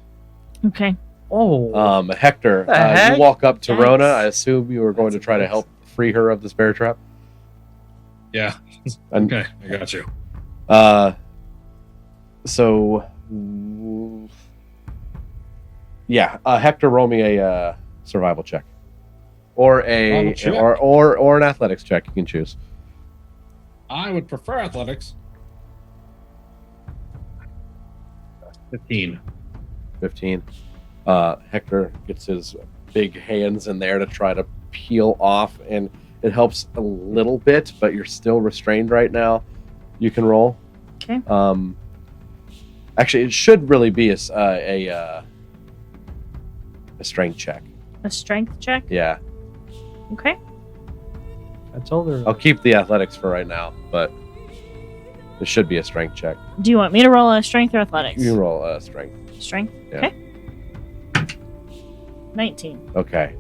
Okay. Oh. Hector, The heck? you walk up to Yikes. Rona. I assume you were going to try to help free her of this bear trap. Yeah. And, Okay, I got you. So, yeah, Hector, roll me a survival check, or Survival check? or an athletics check. You can choose. I would prefer athletics. 15. 15. Hector gets his big hands in there to try to peel off, and it helps a little bit, but you're still restrained right now. You can roll. Okay. Actually, it should really be a strength check. A strength check. Yeah. Okay. I told her. I'll keep the athletics for right now, but this should be a strength check. Do you want me to roll a strength or athletics? You can roll strength. Strength. Yeah. Okay. 19. Okay.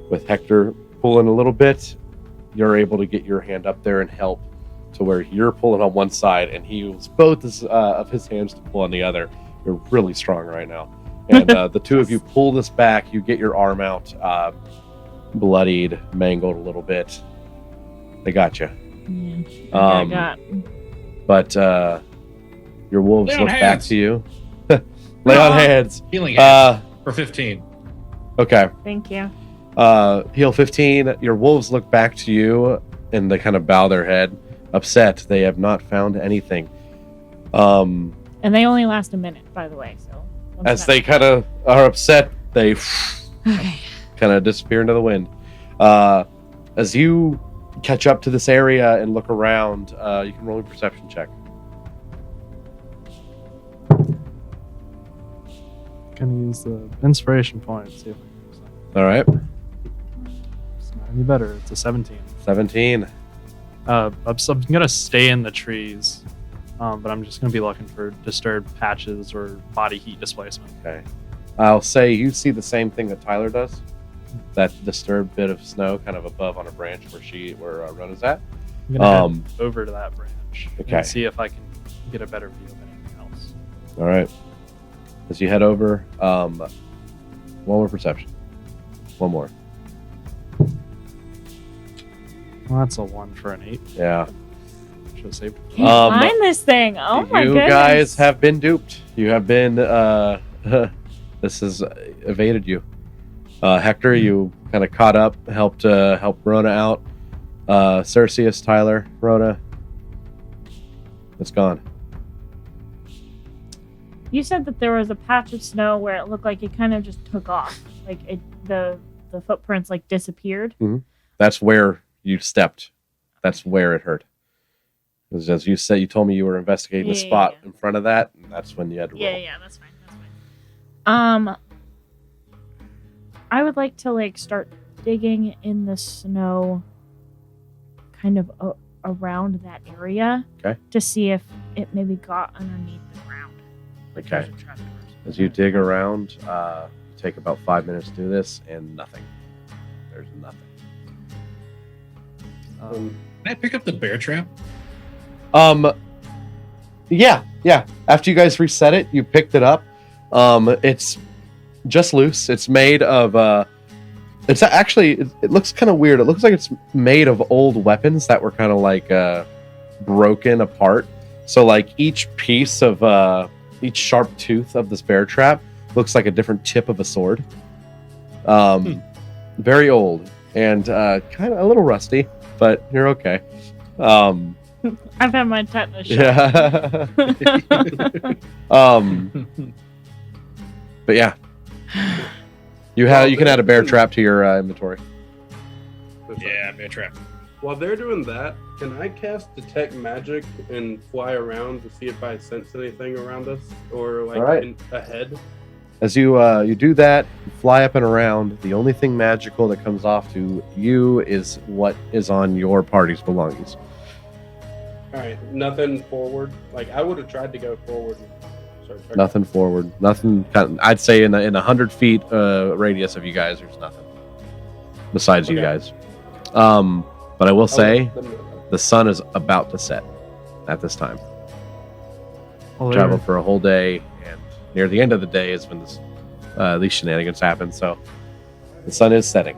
With Hector pulling a little bit, you're able to get your hand up there and help to where you're pulling on one side and he uses both of his hands to pull on the other. You're really strong right now. And the two of you pull this back. You get your arm out, bloodied, mangled a little bit. They got you. Yeah. But your wolves Lay on look back hands. to you. Lay on hands. Healing hands for 15. Okay. Thank you. Heal 15. Your wolves look back to you and they kind of bow their head, upset. They have not found anything. And they only last a minute, by the way. So As they kind of are upset, they Okay. kind of disappear into the wind. As you catch up to this area and look around, you can roll a perception check. Gonna use the inspiration point. See if I can do something. All right. It's not any better. It's a 17. 17. I'm gonna stay in the trees, but I'm just gonna be looking for disturbed patches or body heat displacement. Okay. I'll say you see the same thing that Tyler does. That disturbed bit of snow kind of above on a branch where Rona's at. I'm gonna head over to that branch Okay. and see if I can get a better view of anything else. All right. As you head over, one more perception. One more. Well, that's a 1 for an 8. Yeah. Should have saved it. Can't find this thing. Oh my you goodness. guys have been duped. You have been. This has evaded you. Hector, you kind of caught up, helped Rona out. Skyraeus, Tyler, Rona. It's gone. You said that there was a patch of snow where it looked like it kind of just took off. Like the footprints like disappeared. That's where you stepped. That's where it hurt. Because as you said, you told me you were investigating the spot in front of that, and that's when you had to roll. Yeah, that's fine. That's fine. I would like to like start digging in the snow kind of around that area. Okay. To see if it maybe got underneath the ground. Like Okay. there's a trapdoor or something. As you dig around, take about 5 minutes to do this, and nothing. There's nothing. Can I pick up the bear trap? Yeah. After you guys reset it, you picked it up. It's just loose. It's made of it's actually it looks kind of weird. It looks like it's made of old weapons that were kind of like broken apart. So like each piece of each sharp tooth of this bear trap looks like a different tip of a sword. Very old and kind of a little rusty, but you're okay. I've had my tetanus shot. Yeah. But yeah, you can add a bear trap to your inventory. Yeah, bear trap. While they're doing that, can I cast detect magic and fly around to see if I sense anything around us or like All right. ahead? As you do that, you fly up and around. The only thing magical that comes off to you is what is on your party's belongings. All right, nothing forward. Like I would have tried to go forward. And Nothing forward. Nothing. I'd say in 100 feet radius of you guys, there's nothing besides you Okay. guys. But I will say let them know. the sun is about to set at this time. Well, Traveled for a whole day, and near the end of the day is when these shenanigans happen. So the sun is setting.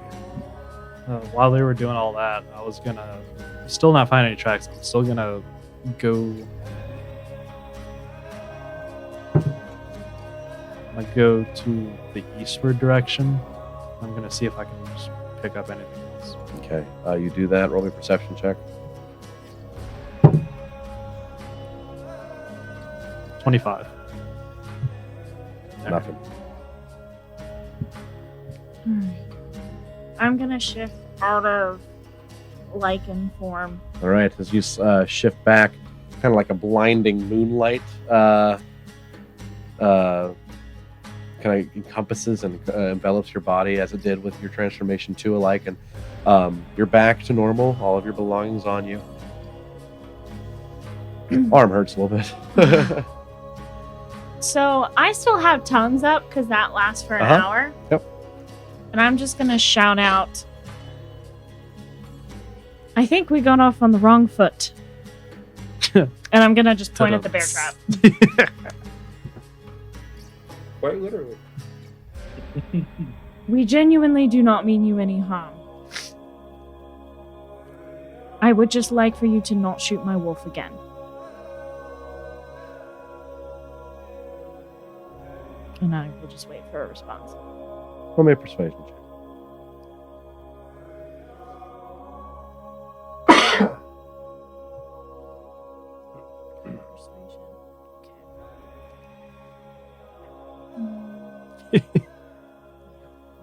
while they were doing all that, I was gonna still not find any tracks. I'm still gonna go. I'm gonna go to the eastward direction. I'm gonna see if I can just pick up anything else. Okay, you do that. Roll me a perception check. 25. Nothing. I'm gonna shift out of lichen form. All right, as you shift back, kind of like a blinding moonlight kind of encompasses and envelops your body as it did with your transformation to alike, and you're back to normal. All of your belongings on you. Arm hurts a little bit. So I still have tongues up because that lasts for an hour. Yep. And I'm just gonna shout out. I think we got off on the wrong foot. And I'm gonna just point at the bear trap. Quite literally. We genuinely do not mean you any harm. I would just like for you to not shoot my wolf again. And I will just wait for a response. Roll me a persuasion check.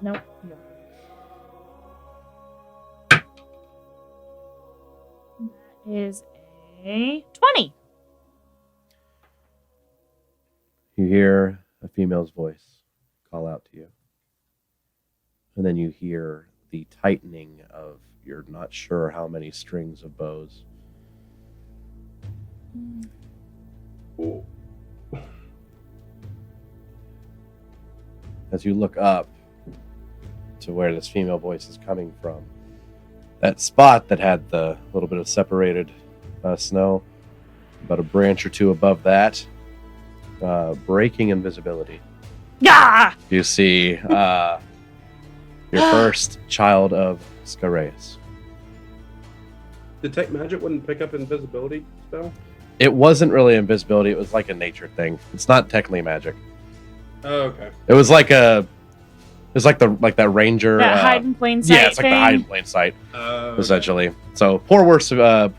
Nope. That is a 20. You hear a female's voice call out to you. And then you hear the tightening of you're not sure how many strings of bows. Ooh. As you look up to where this female voice is coming from, that spot that had the little bit of separated snow, about a branch or two above that, breaking invisibility. Gah! You see your first child of Skyraeus. Detect magic wouldn't pick up invisibility spell? It wasn't really invisibility, it was like a nature thing. It's not technically magic. Oh, okay. It was like that ranger That hide in plain sight. yeah, it's like thing. the hide in plain sight, Okay. essentially. So poor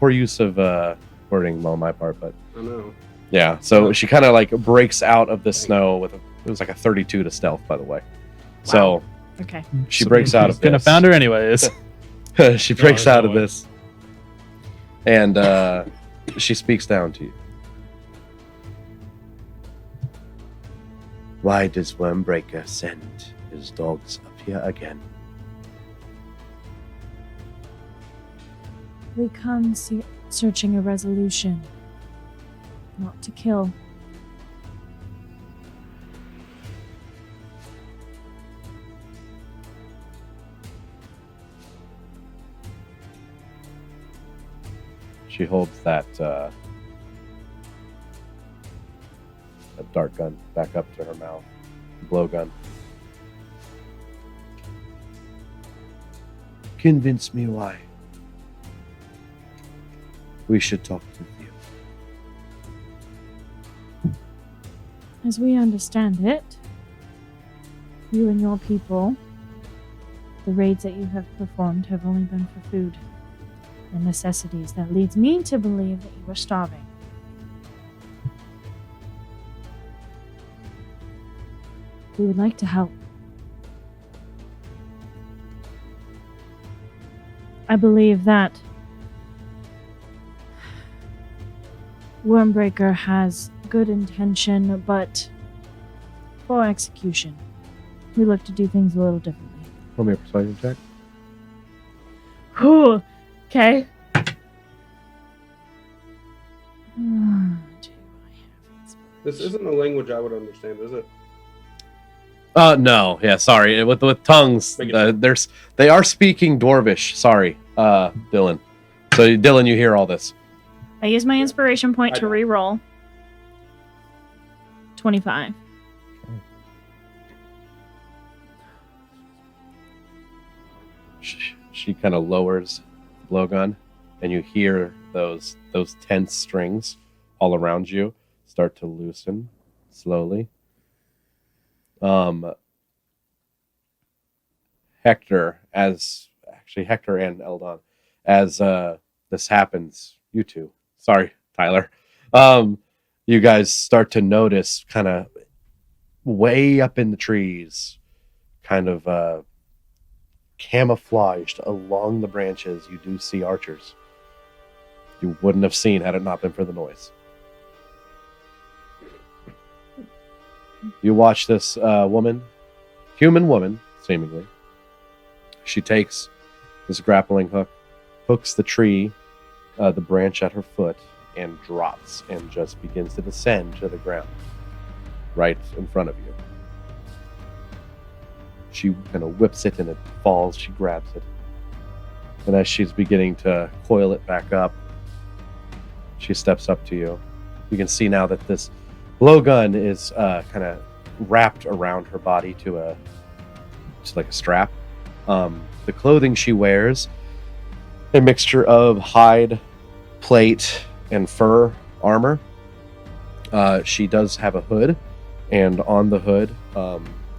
use of wording on my part, but I know. yeah. So she kind of like breaks out of the snow with it was like a 32 to stealth, by the way. So Okay. she breaks out of Gonna this. found her anyways. She breaks there's out no of way. this, and she speaks down to you. Why does Wyrmbreaker send his dogs up here again? We come searching a resolution. Not to kill. She holds that dart gun back up to her mouth, blowgun. Convince me why. We should talk with you. As we understand it, you and your people, the raids that you have performed have only been for food and necessities. That leads me to believe that you are starving. We would like to help. I believe that Wyrmbreaker has good intention, but for execution, we look to do things a little differently. Roll me a persuasion check. Whew. Okay. This isn't a language I would understand, is it? No, yeah, sorry. With tongues, Make it- they are speaking Dwarvish. Sorry, Dylan. So Dylan, you hear all this. I use my inspiration point I to don't. re-roll. 25. She kind of lowers the blowgun, and you hear those tense strings all around you start to loosen slowly. Hector and Eldon, as this happens, you two. Sorry, Tyler. You guys start to notice kind of way up in the trees, kind of camouflaged along the branches, you do see archers. You wouldn't have seen had it not been for the noise. You watch this human woman, seemingly. She takes this grappling hook, hooks the tree, the branch at her foot, and drops and just begins to descend to the ground right in front of you. She kind of whips it and it falls. She grabs it. And as she's beginning to coil it back up, she steps up to you. You can see now that this blowgun is kind of wrapped around her body to like a strap. The clothing she wears, a mixture of hide, plate, and fur armor. She does have a hood, and on the hood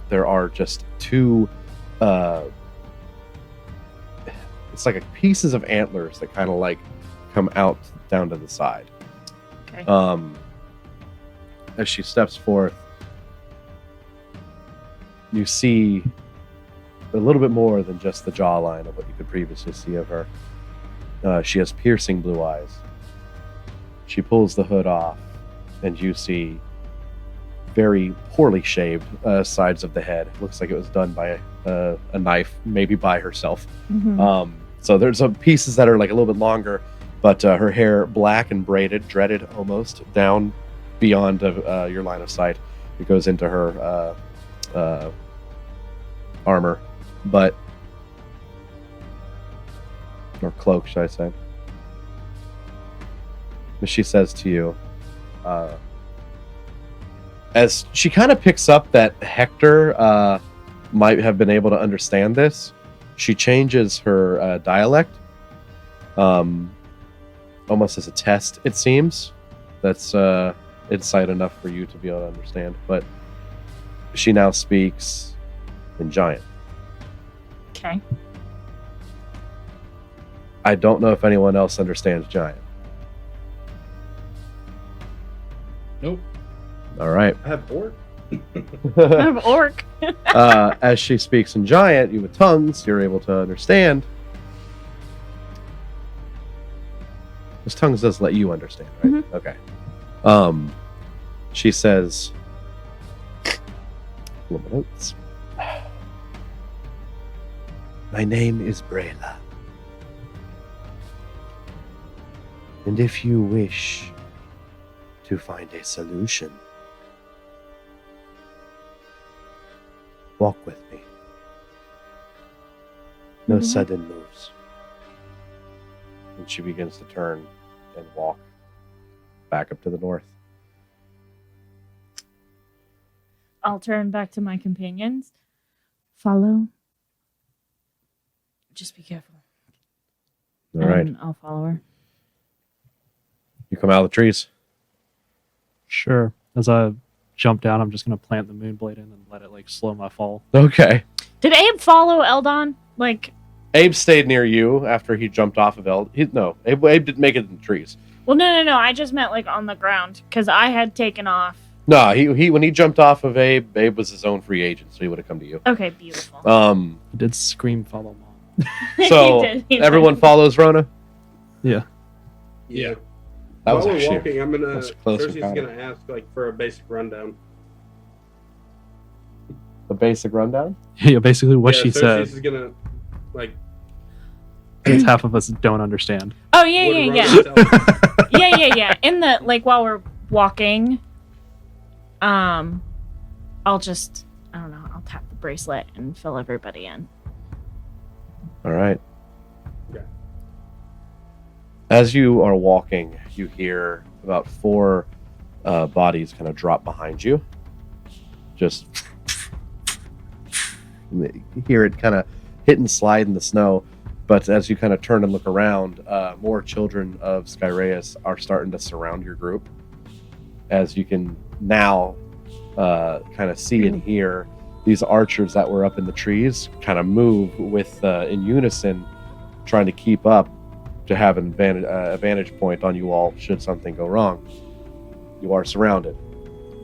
there are just two it's like pieces of antlers that kind of like come out down to the side. Okay. As she steps forth, you see a little bit more than just the jawline of what you could previously see of her. She has piercing blue eyes. She pulls the hood off, and you see very poorly shaved sides of the head. Looks like it was done by a knife, maybe by herself. Mhm. So there's some pieces that are like a little bit longer, but her hair black and braided, dreaded almost, down beyond your line of sight. It goes into her armor, or cloak, should I say. But she says to you, as she kind of picks up that Hector might have been able to understand this, she changes her dialect, almost as a test, it seems. That's insight enough for you to be able to understand. But she now speaks in Giant. Okay. I don't know if anyone else understands Giant. Nope. All right. I have orc. I have orc. As she speaks in Giant, you with tongues, you're able to understand. This tongues does let you understand, right? Mhm. Okay. She says, notes. My name is Brayla. And if you wish to find a solution, walk with me. No Mhm. sudden moves. And she begins to turn and walk back up to the north. I'll turn back to my companions. Follow. Just be careful. All right. And I'll follow her. You come out of the trees. Sure. As I jump down, I'm just gonna plant the moonblade in and let it like slow my fall. Okay. Did Abe follow Eldon? Like, Abe stayed near you after he jumped off of No, Abe didn't make it in the trees. well, no. I just meant like on the ground because I had taken off. No, he when he jumped off of Abe was his own free agent, so he would have come to you. Okay, beautiful. I did scream follow mom. So He did. everyone follows Rona? Yeah. Yeah. That was While we're actually walking, I'm gonna. that's close Cersei's encounter. gonna ask like for a basic rundown. the basic rundown. Yeah, basically what Yeah, she Cersei's said. is gonna like. Because half of us don't understand. Oh what yeah. Rona tells us. Yeah. In the like while we're walking, I'll just I'll tap the bracelet and fill everybody in. All right. Okay. As you are walking, you hear about 4 bodies kind of drop behind you. Just you hear it kind of hit and slide in the snow. But as you kind of turn and look around, more Children of Skyraeus are starting to surround your group. As you can now kind of see and hear these archers that were up in the trees kind of move with in unison, trying to keep up to have an vantage point on you all should something go wrong. You are surrounded.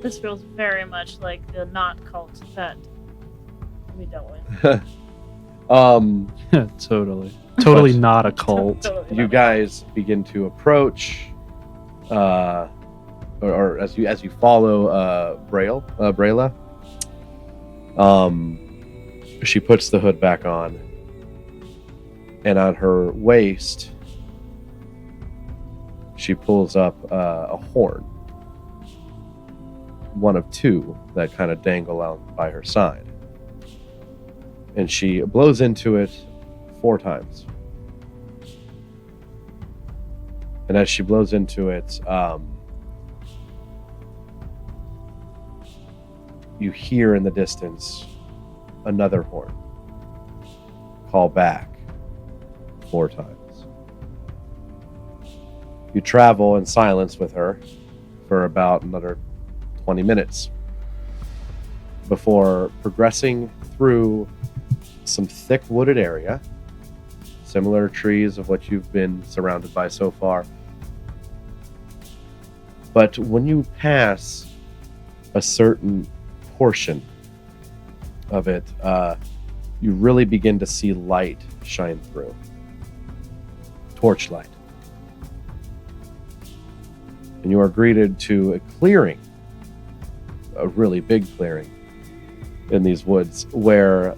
This feels very much like the not cult that we dealt with. Totally not a cult. Totally You not. guys begin to approach. or as you follow Brayla, she puts the hood back on, and on her waist she pulls up a horn, one of two that kind of dangle out by her side, and she blows into it 4 times. And as she blows into it, you hear in the distance another horn call back 4 times. You travel in silence with her for about another 20 minutes before progressing through some thick wooded area, similar trees of what you've been surrounded by so far. But when you pass a certain portion of it, you really begin to see light shine through. Torchlight. And you are greeted to a clearing, a really big clearing in these woods, where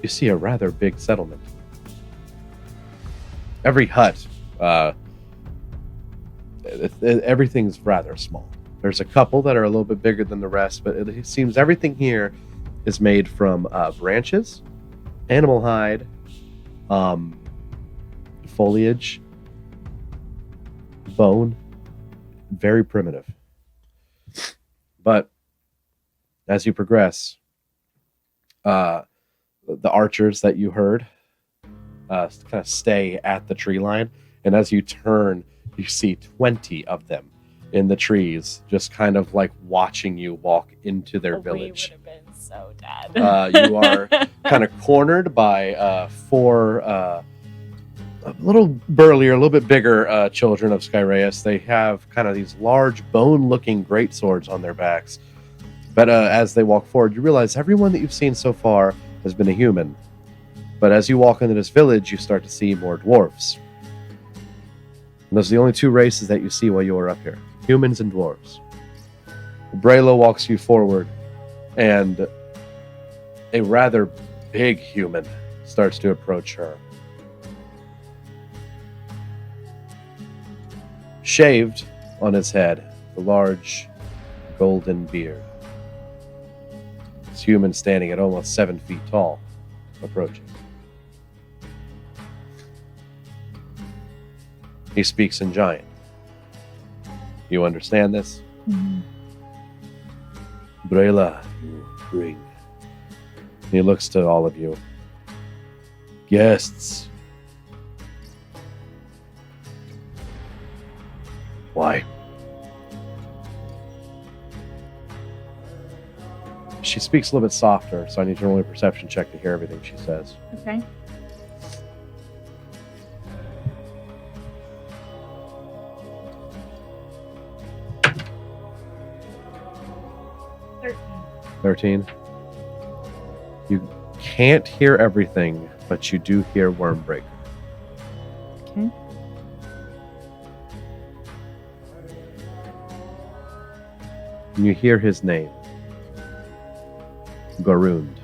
you see a rather big settlement. Every hut, everything's rather small. There's a couple that are a little bit bigger than the rest, but it seems everything here is made from branches, animal hide, foliage, bone. Very primitive. But as you progress, the archers that you heard kind of stay at the tree line, and as you turn, you see 20 of them in the trees, just kind of like watching you walk into their village. We would have been so dead. You are kind of cornered by 4 a little burlier, a little bit bigger children of Skyraeus. They have kind of these large bone-looking greatswords on their backs. But as they walk forward, you realize everyone that you've seen so far has been a human. But as you walk into this village, you start to see more dwarves. And those are the only 2 races that you see while you are up here. Humans and dwarves. Brayla walks you forward, and a rather big human starts to approach her. Shaved on his head, a large golden beard. This human standing at almost 7 feet tall, approaching. He speaks in giant. You understand this? Mm-hmm. Brayla, you bring. He looks to all of you. Guests. Why? She speaks a little bit softer, so I need to roll a perception check to hear everything she says. Okay. $13. You can't hear everything, but you do hear Wyrmbreaker. Okay. And you hear his name. Garund.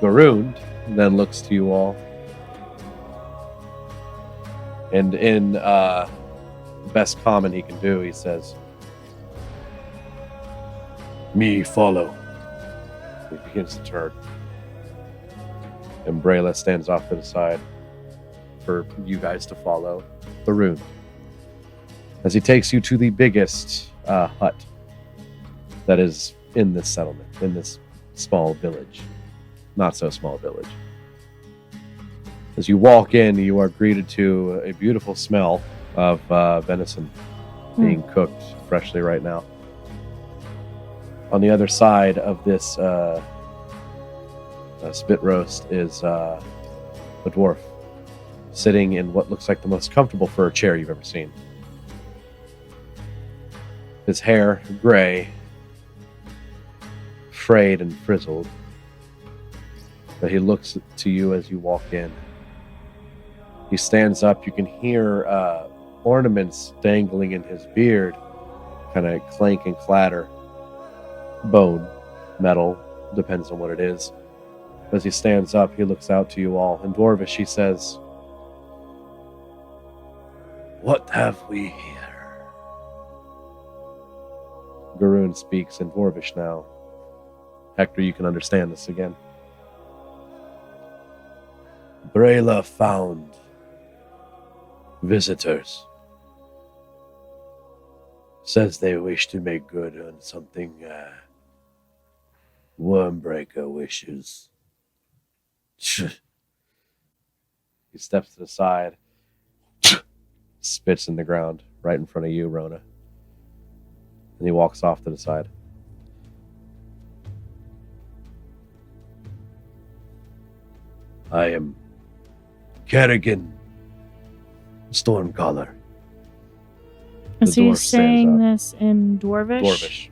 Garund then looks to you all. And in the best common he can do, he says, "Me follow." He begins to turn. And Brayla stands off to the side for you guys to follow Garund. As he takes you to the biggest hut that is in this settlement, in this small village. Not so small village. As you walk in, you are greeted to a beautiful smell of venison being cooked freshly right now. On the other side of this spit roast is a dwarf sitting in what looks like the most comfortable fur chair you've ever seen. His hair gray, frayed and frizzled, but he looks to you as you walk in. He stands up. You can hear ornaments dangling in his beard, kind of clank and clatter. Bone, metal, depends on what it is. As he stands up, he looks out to you all. In Dwarvish, he says, "What have we here?" Garoon speaks in Dwarvish now. Hector, you can understand this again. Brayla found visitors. Says they wish to make good on something Wyrmbreaker wishes. He steps to the side, spits in the ground right in front of you, Rona. And he walks off to the side. I am Kerrigan Stormcaller. Is The he dwarf stands saying up. this in Dwarvish? Dwarvish.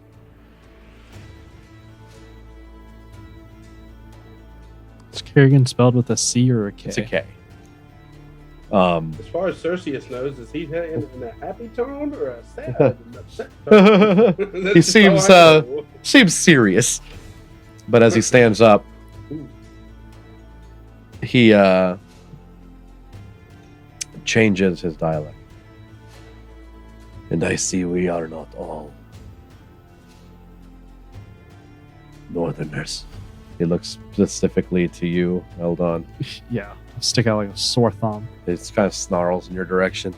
Is Kerrigan spelled with a C or a K? It's a K. As far as Cerseus knows, is he in a happy tone or a sad and upset tone? He That's seems how I know. seems serious. But as he stands up, he changes his dialect. And I see we are not all Northerners. He looks specifically to you, Eldon. Yeah. Stick out like a sore thumb. It kind of snarls in your direction.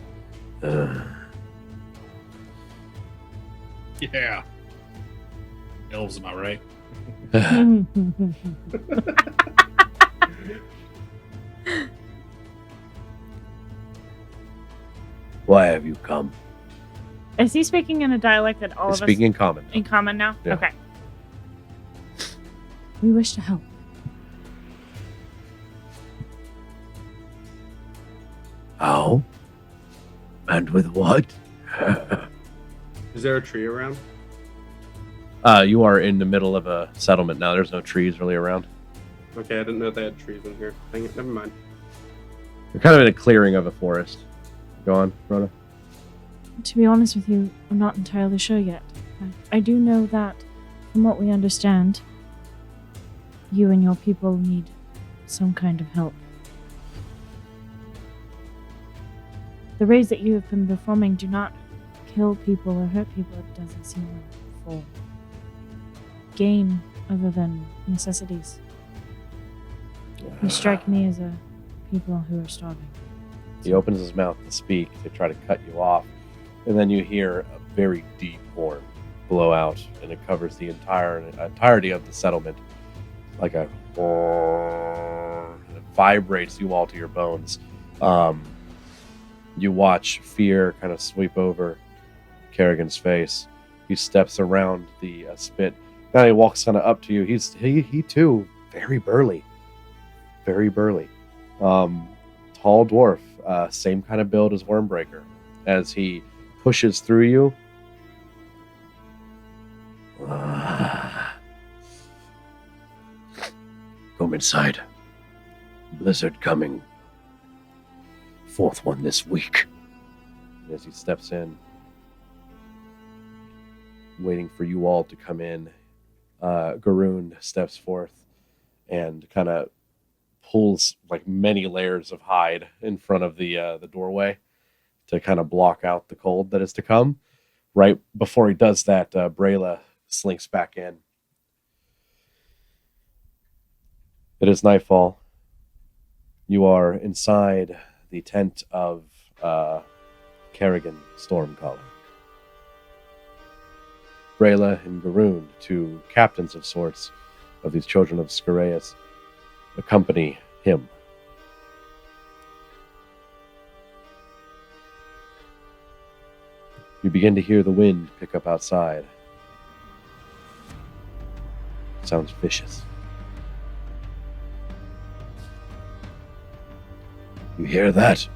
Yeah. Elves, am I right? Why have you come? Is he speaking in a dialect that all He's of speaking us in common. in common now? Yeah. Okay. We wish to help. How? And with what? Is there a tree around? You are in the middle of a settlement now. There's no trees really around. Okay, I didn't know they had trees in here. Dang it, never mind. You're kind of in a clearing of a forest. Go on, Rhoda. To be honest with you, I'm not entirely sure yet. I do know that, from what we understand, you and your people need some kind of help. The raids that you have been performing do not kill people or hurt people, it doesn't seem like, for gain other than necessities. You strike me as a people who are starving. He opens his mouth to speak to try to cut you off, and then you hear a very deep horn blow out, and it covers the entirety of the settlement, like a and it vibrates you all to your bones. You watch fear kind of sweep over Kerrigan's face. He steps around the spit. Now he walks kind of up to you. He too very burly, very burly. Tall dwarf, same kind of build as Wyrmbreaker. As he pushes through you, come inside. Blizzard coming. Fourth one this week. And as he steps in, waiting for you all to come in, Garoon steps forth and kind of pulls like many layers of hide in front of the doorway to kind of block out the cold that is to come. Right before he does that, Brayla slinks back in. It is nightfall. You are inside the tent of Kerrigan Stormcaller. Brayla and Garoon, two captains of sorts of these Children of Skyraeus, accompany him. You begin to hear the wind pick up outside. It sounds vicious. You hear that?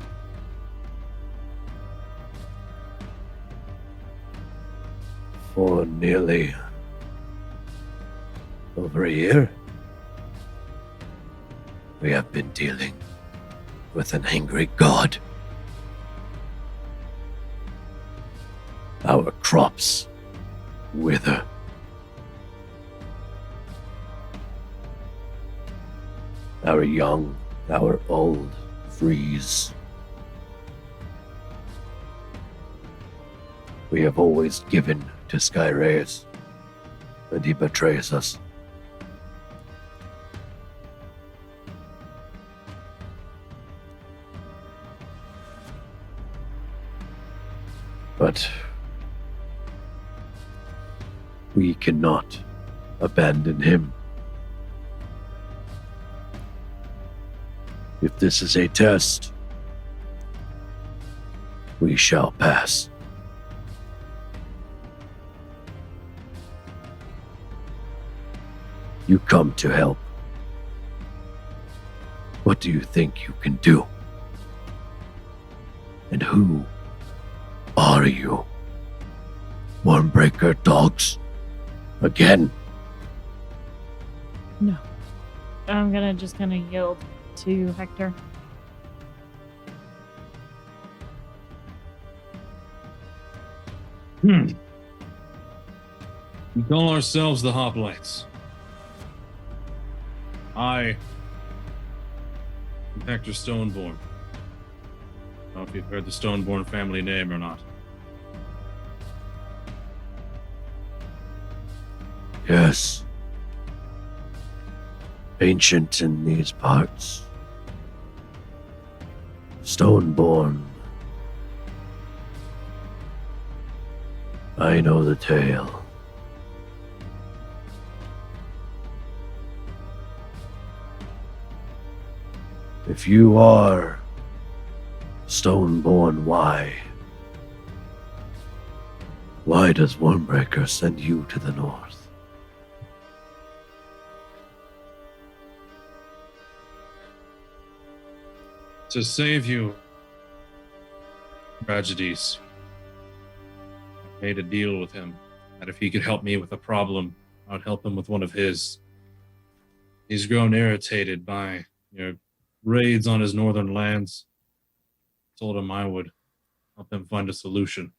For nearly over a year, we have been dealing with an angry god. Our crops wither. Our young, our old freeze. We have always given to Skyraeus, and he betrays us. But we cannot abandon him. If this is a test, we shall pass. You come to help. What do you think you can do? And who are you? Wyrmbreaker dogs? Again? No. I'm just gonna yield to Hector. We call ourselves the Hoplites. I am Hector Stoneborn. I don't know if you've heard the Stoneborn family name or not. Yes. Ancient in these parts. Stoneborn. I know the tale. If you are Stoneborn, why does Wyrmbreaker send you to the north? To save you tragedies. I made a deal with him that if he could help me with a problem, I'd help him with one of his. He's grown irritated by raids on his northern lands. Told him I would help him find a solution.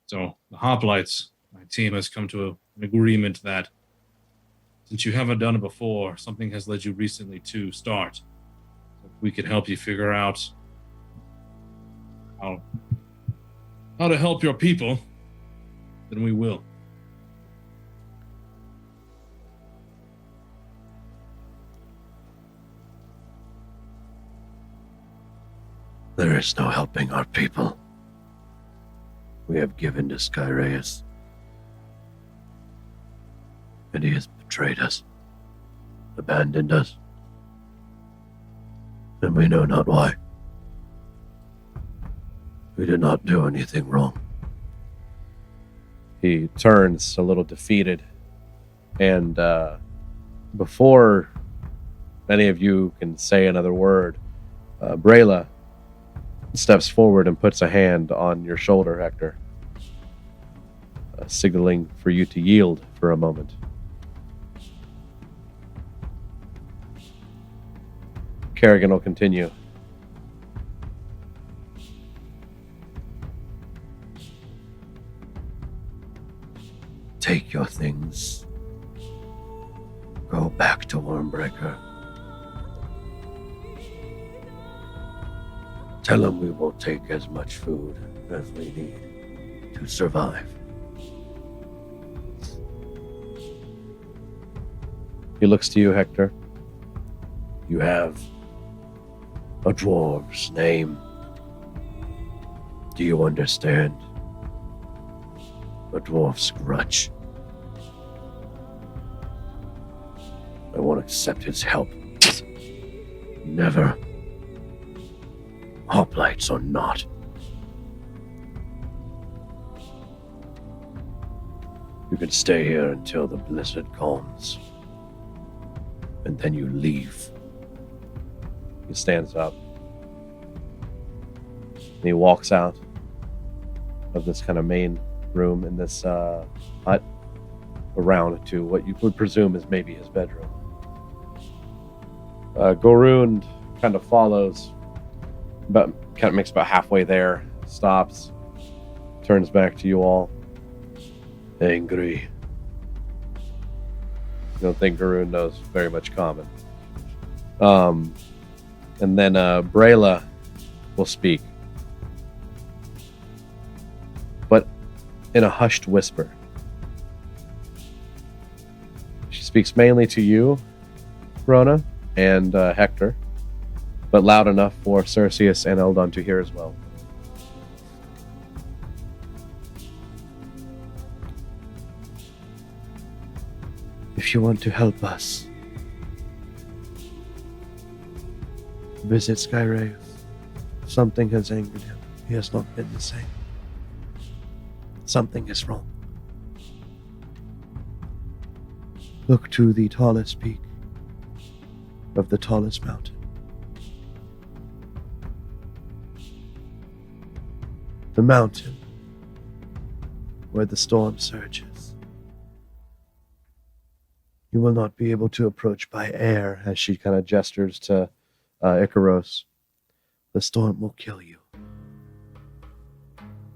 So the Hoplites, my team, has come to an agreement that since you haven't done it before, something has led you recently to start. If we could help you figure out how to help your people, then we will. There is no helping our people. We have given to Skyraeus, and he has betrayed us, abandoned us, and we know not why. We did not do anything wrong. He turns a little defeated, and before any of you can say another word, Brayla steps forward and puts a hand on your shoulder, Hector, signaling for you to yield for a moment. Kerrigan will continue. Take your things. Go back to Wyrmbreaker. Tell him we will take as much food as we need to survive. He looks to you, Hector. You have a dwarf's name. Do you understand? A dwarf's grudge. I won't accept his help. Never. Hoplites or not. You can stay here until the blizzard calms. And then you leave. He stands up. And he walks out of this kind of main room in this hut around to what you would presume is maybe his bedroom. Goround kind of follows, makes about halfway there, stops, turns back to you all. Angry. I don't think Goround knows very much common. And then Brayla will speak, but in a hushed whisper. She speaks mainly to you, Rona, and Hector, but loud enough for Skyraeus and Eldon to hear as well. If you want to help us, visit Skyraeus. Something has angered him. He has not been the same. Something is wrong. Look to the tallest peak of the tallest mountain. The mountain where the storm surges. You will not be able to approach by air, as she kind of gestures to Icaros. The storm will kill you.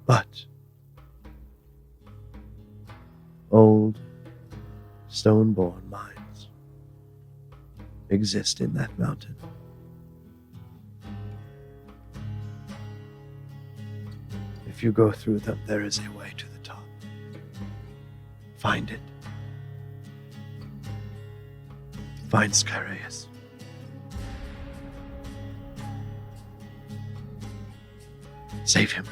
But old, stone-born mines exist in that mountain. If you go through them, there is a way to the top. Find it. Find Skyraeus. Save him.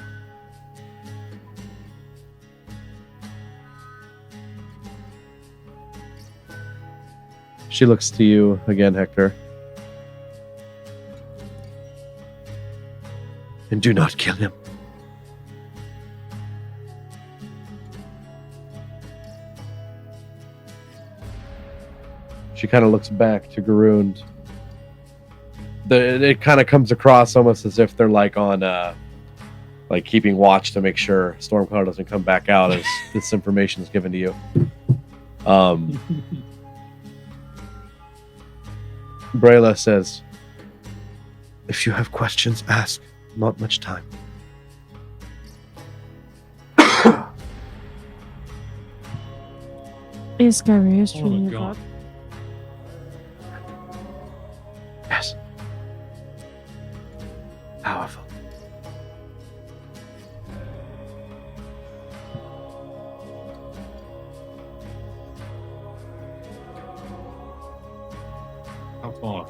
She looks to you again, Hector. And do not kill him. She kind of looks back to Goround. It kind of comes across almost as if they're like on like keeping watch to make sure Stormcloud doesn't come back out as this information is given to you. Brayla says, if you have questions, ask. Not much time. Is Skyraeus Oh, truly a God. god? Yes. Powerful. How far?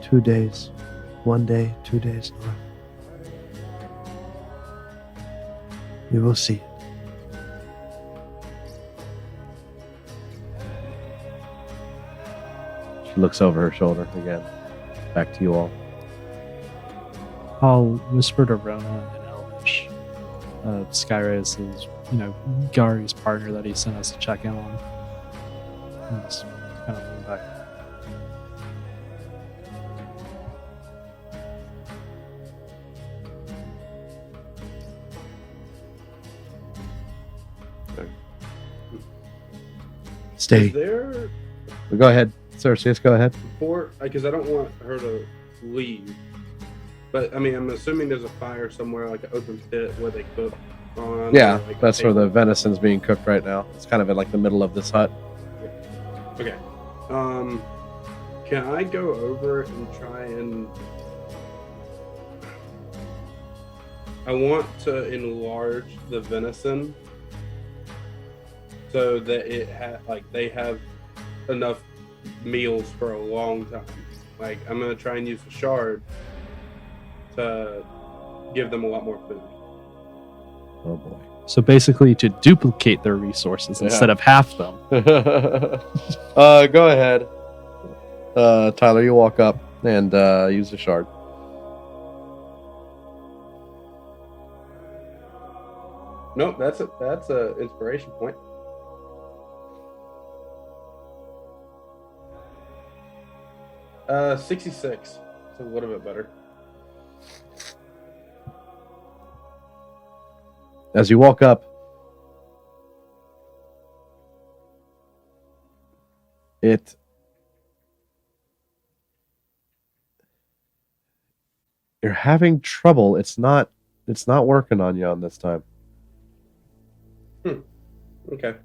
Two days. 1 day, 2 days north. You will see it. She looks over her shoulder again. Back to you all. I'll whisper to Rona in Elvish. Skyraeus is, Gari's partner that he sent us to check in on. And just kind of lean back. Stay. Is there Go ahead, Skyraeus, go ahead. before? Because I don't want her to leave. But I mean, I'm assuming there's a fire somewhere, like an open pit where they cook on. Yeah, or, like, a that's where the table. venison's being cooked right now. It's kind of in like the middle of this hut. Okay. Can I go over and try and? I want to enlarge the venison so that they have enough meals for a long time. Like, I'm gonna try and use the shard to give them a lot more food. Oh boy. So basically, to duplicate their resources Yeah. instead of half them. Go ahead. Tyler, you walk up and use the shard. Nope, that's a inspiration point. Uh, 66. It's a little bit better. As you walk up, It you're having trouble. It's not working on you on this time. Okay.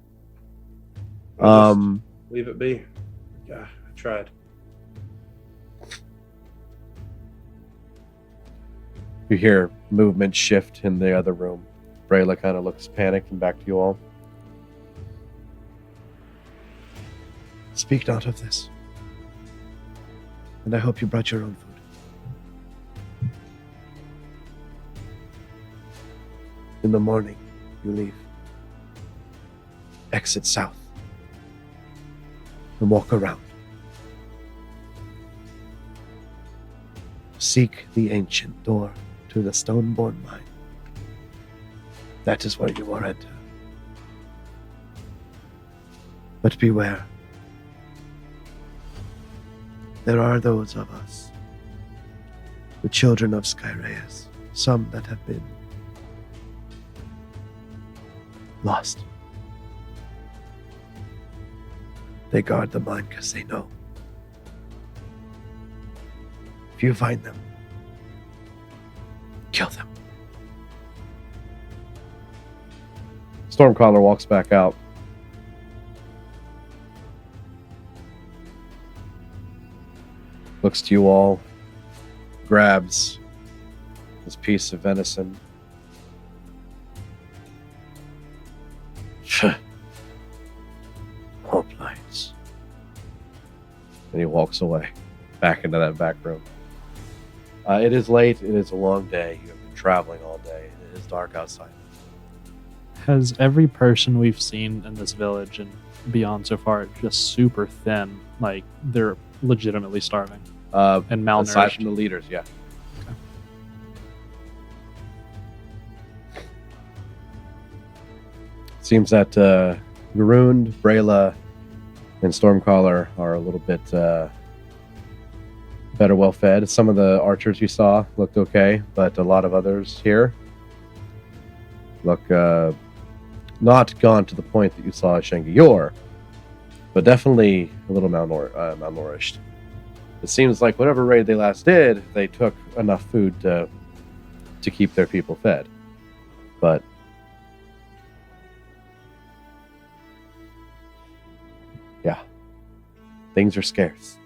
I'll just Um leave it be. Yeah, I tried. you hear movement shift in the other room. Brayla kind of looks panicked and back to you all. Speak not of this. And I hope you brought your own food. In the morning, you leave. Exit south. And walk around. Seek the ancient door to the Stoneborn mine. That is where you will enter. But beware. There are those of us, the children of Skyraeus, some that have been lost. They guard the mine because they know. If you find them, kill them. Stormcaller walks back out. Looks to you all, grabs this piece of venison. H.O.P.L.I.T.E.S. And he walks away, back into that back room. It is late. It is a long day. You have been traveling all day. It is dark outside. Has every person we've seen in this village and beyond so far just super thin? Like they're legitimately starving and malnourished. Aside from the leaders, yeah. Seems that Garoon, Brayla, and Stormcaller are a little bit better well fed. Some of the archers you saw looked okay, but a lot of others here look not gone to the point that you saw at Shangiyor, but definitely a little malnourished. It seems like whatever raid they last did, they took enough food to keep their people fed. But yeah, things are scarce.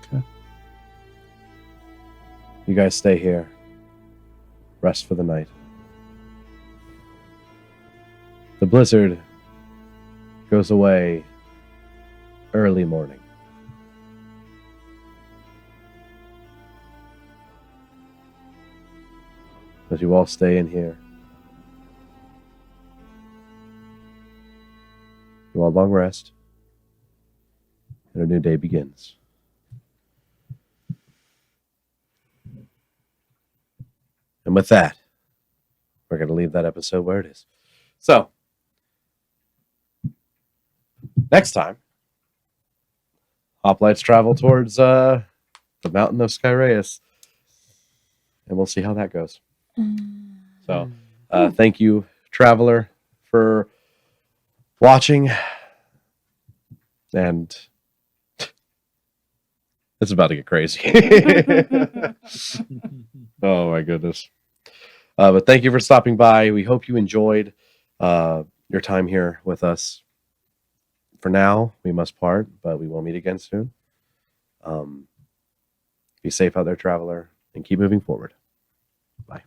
Okay. You guys stay here. Rest for the night. The blizzard goes away early morning. But you all stay in here. You all long rest. And a new day begins. And with that, we're going to leave that episode where it is. So, next time, hoplites travel towards the mountain of Skyraeus. And we'll see how that goes. So, thank you, Traveler, for watching. And it's about to get crazy. Oh, my goodness. But thank you for stopping by. We hope you enjoyed your time here with us. For now, we must part, but we will meet again soon. Be safe out there, Traveler, and keep moving forward. Bye.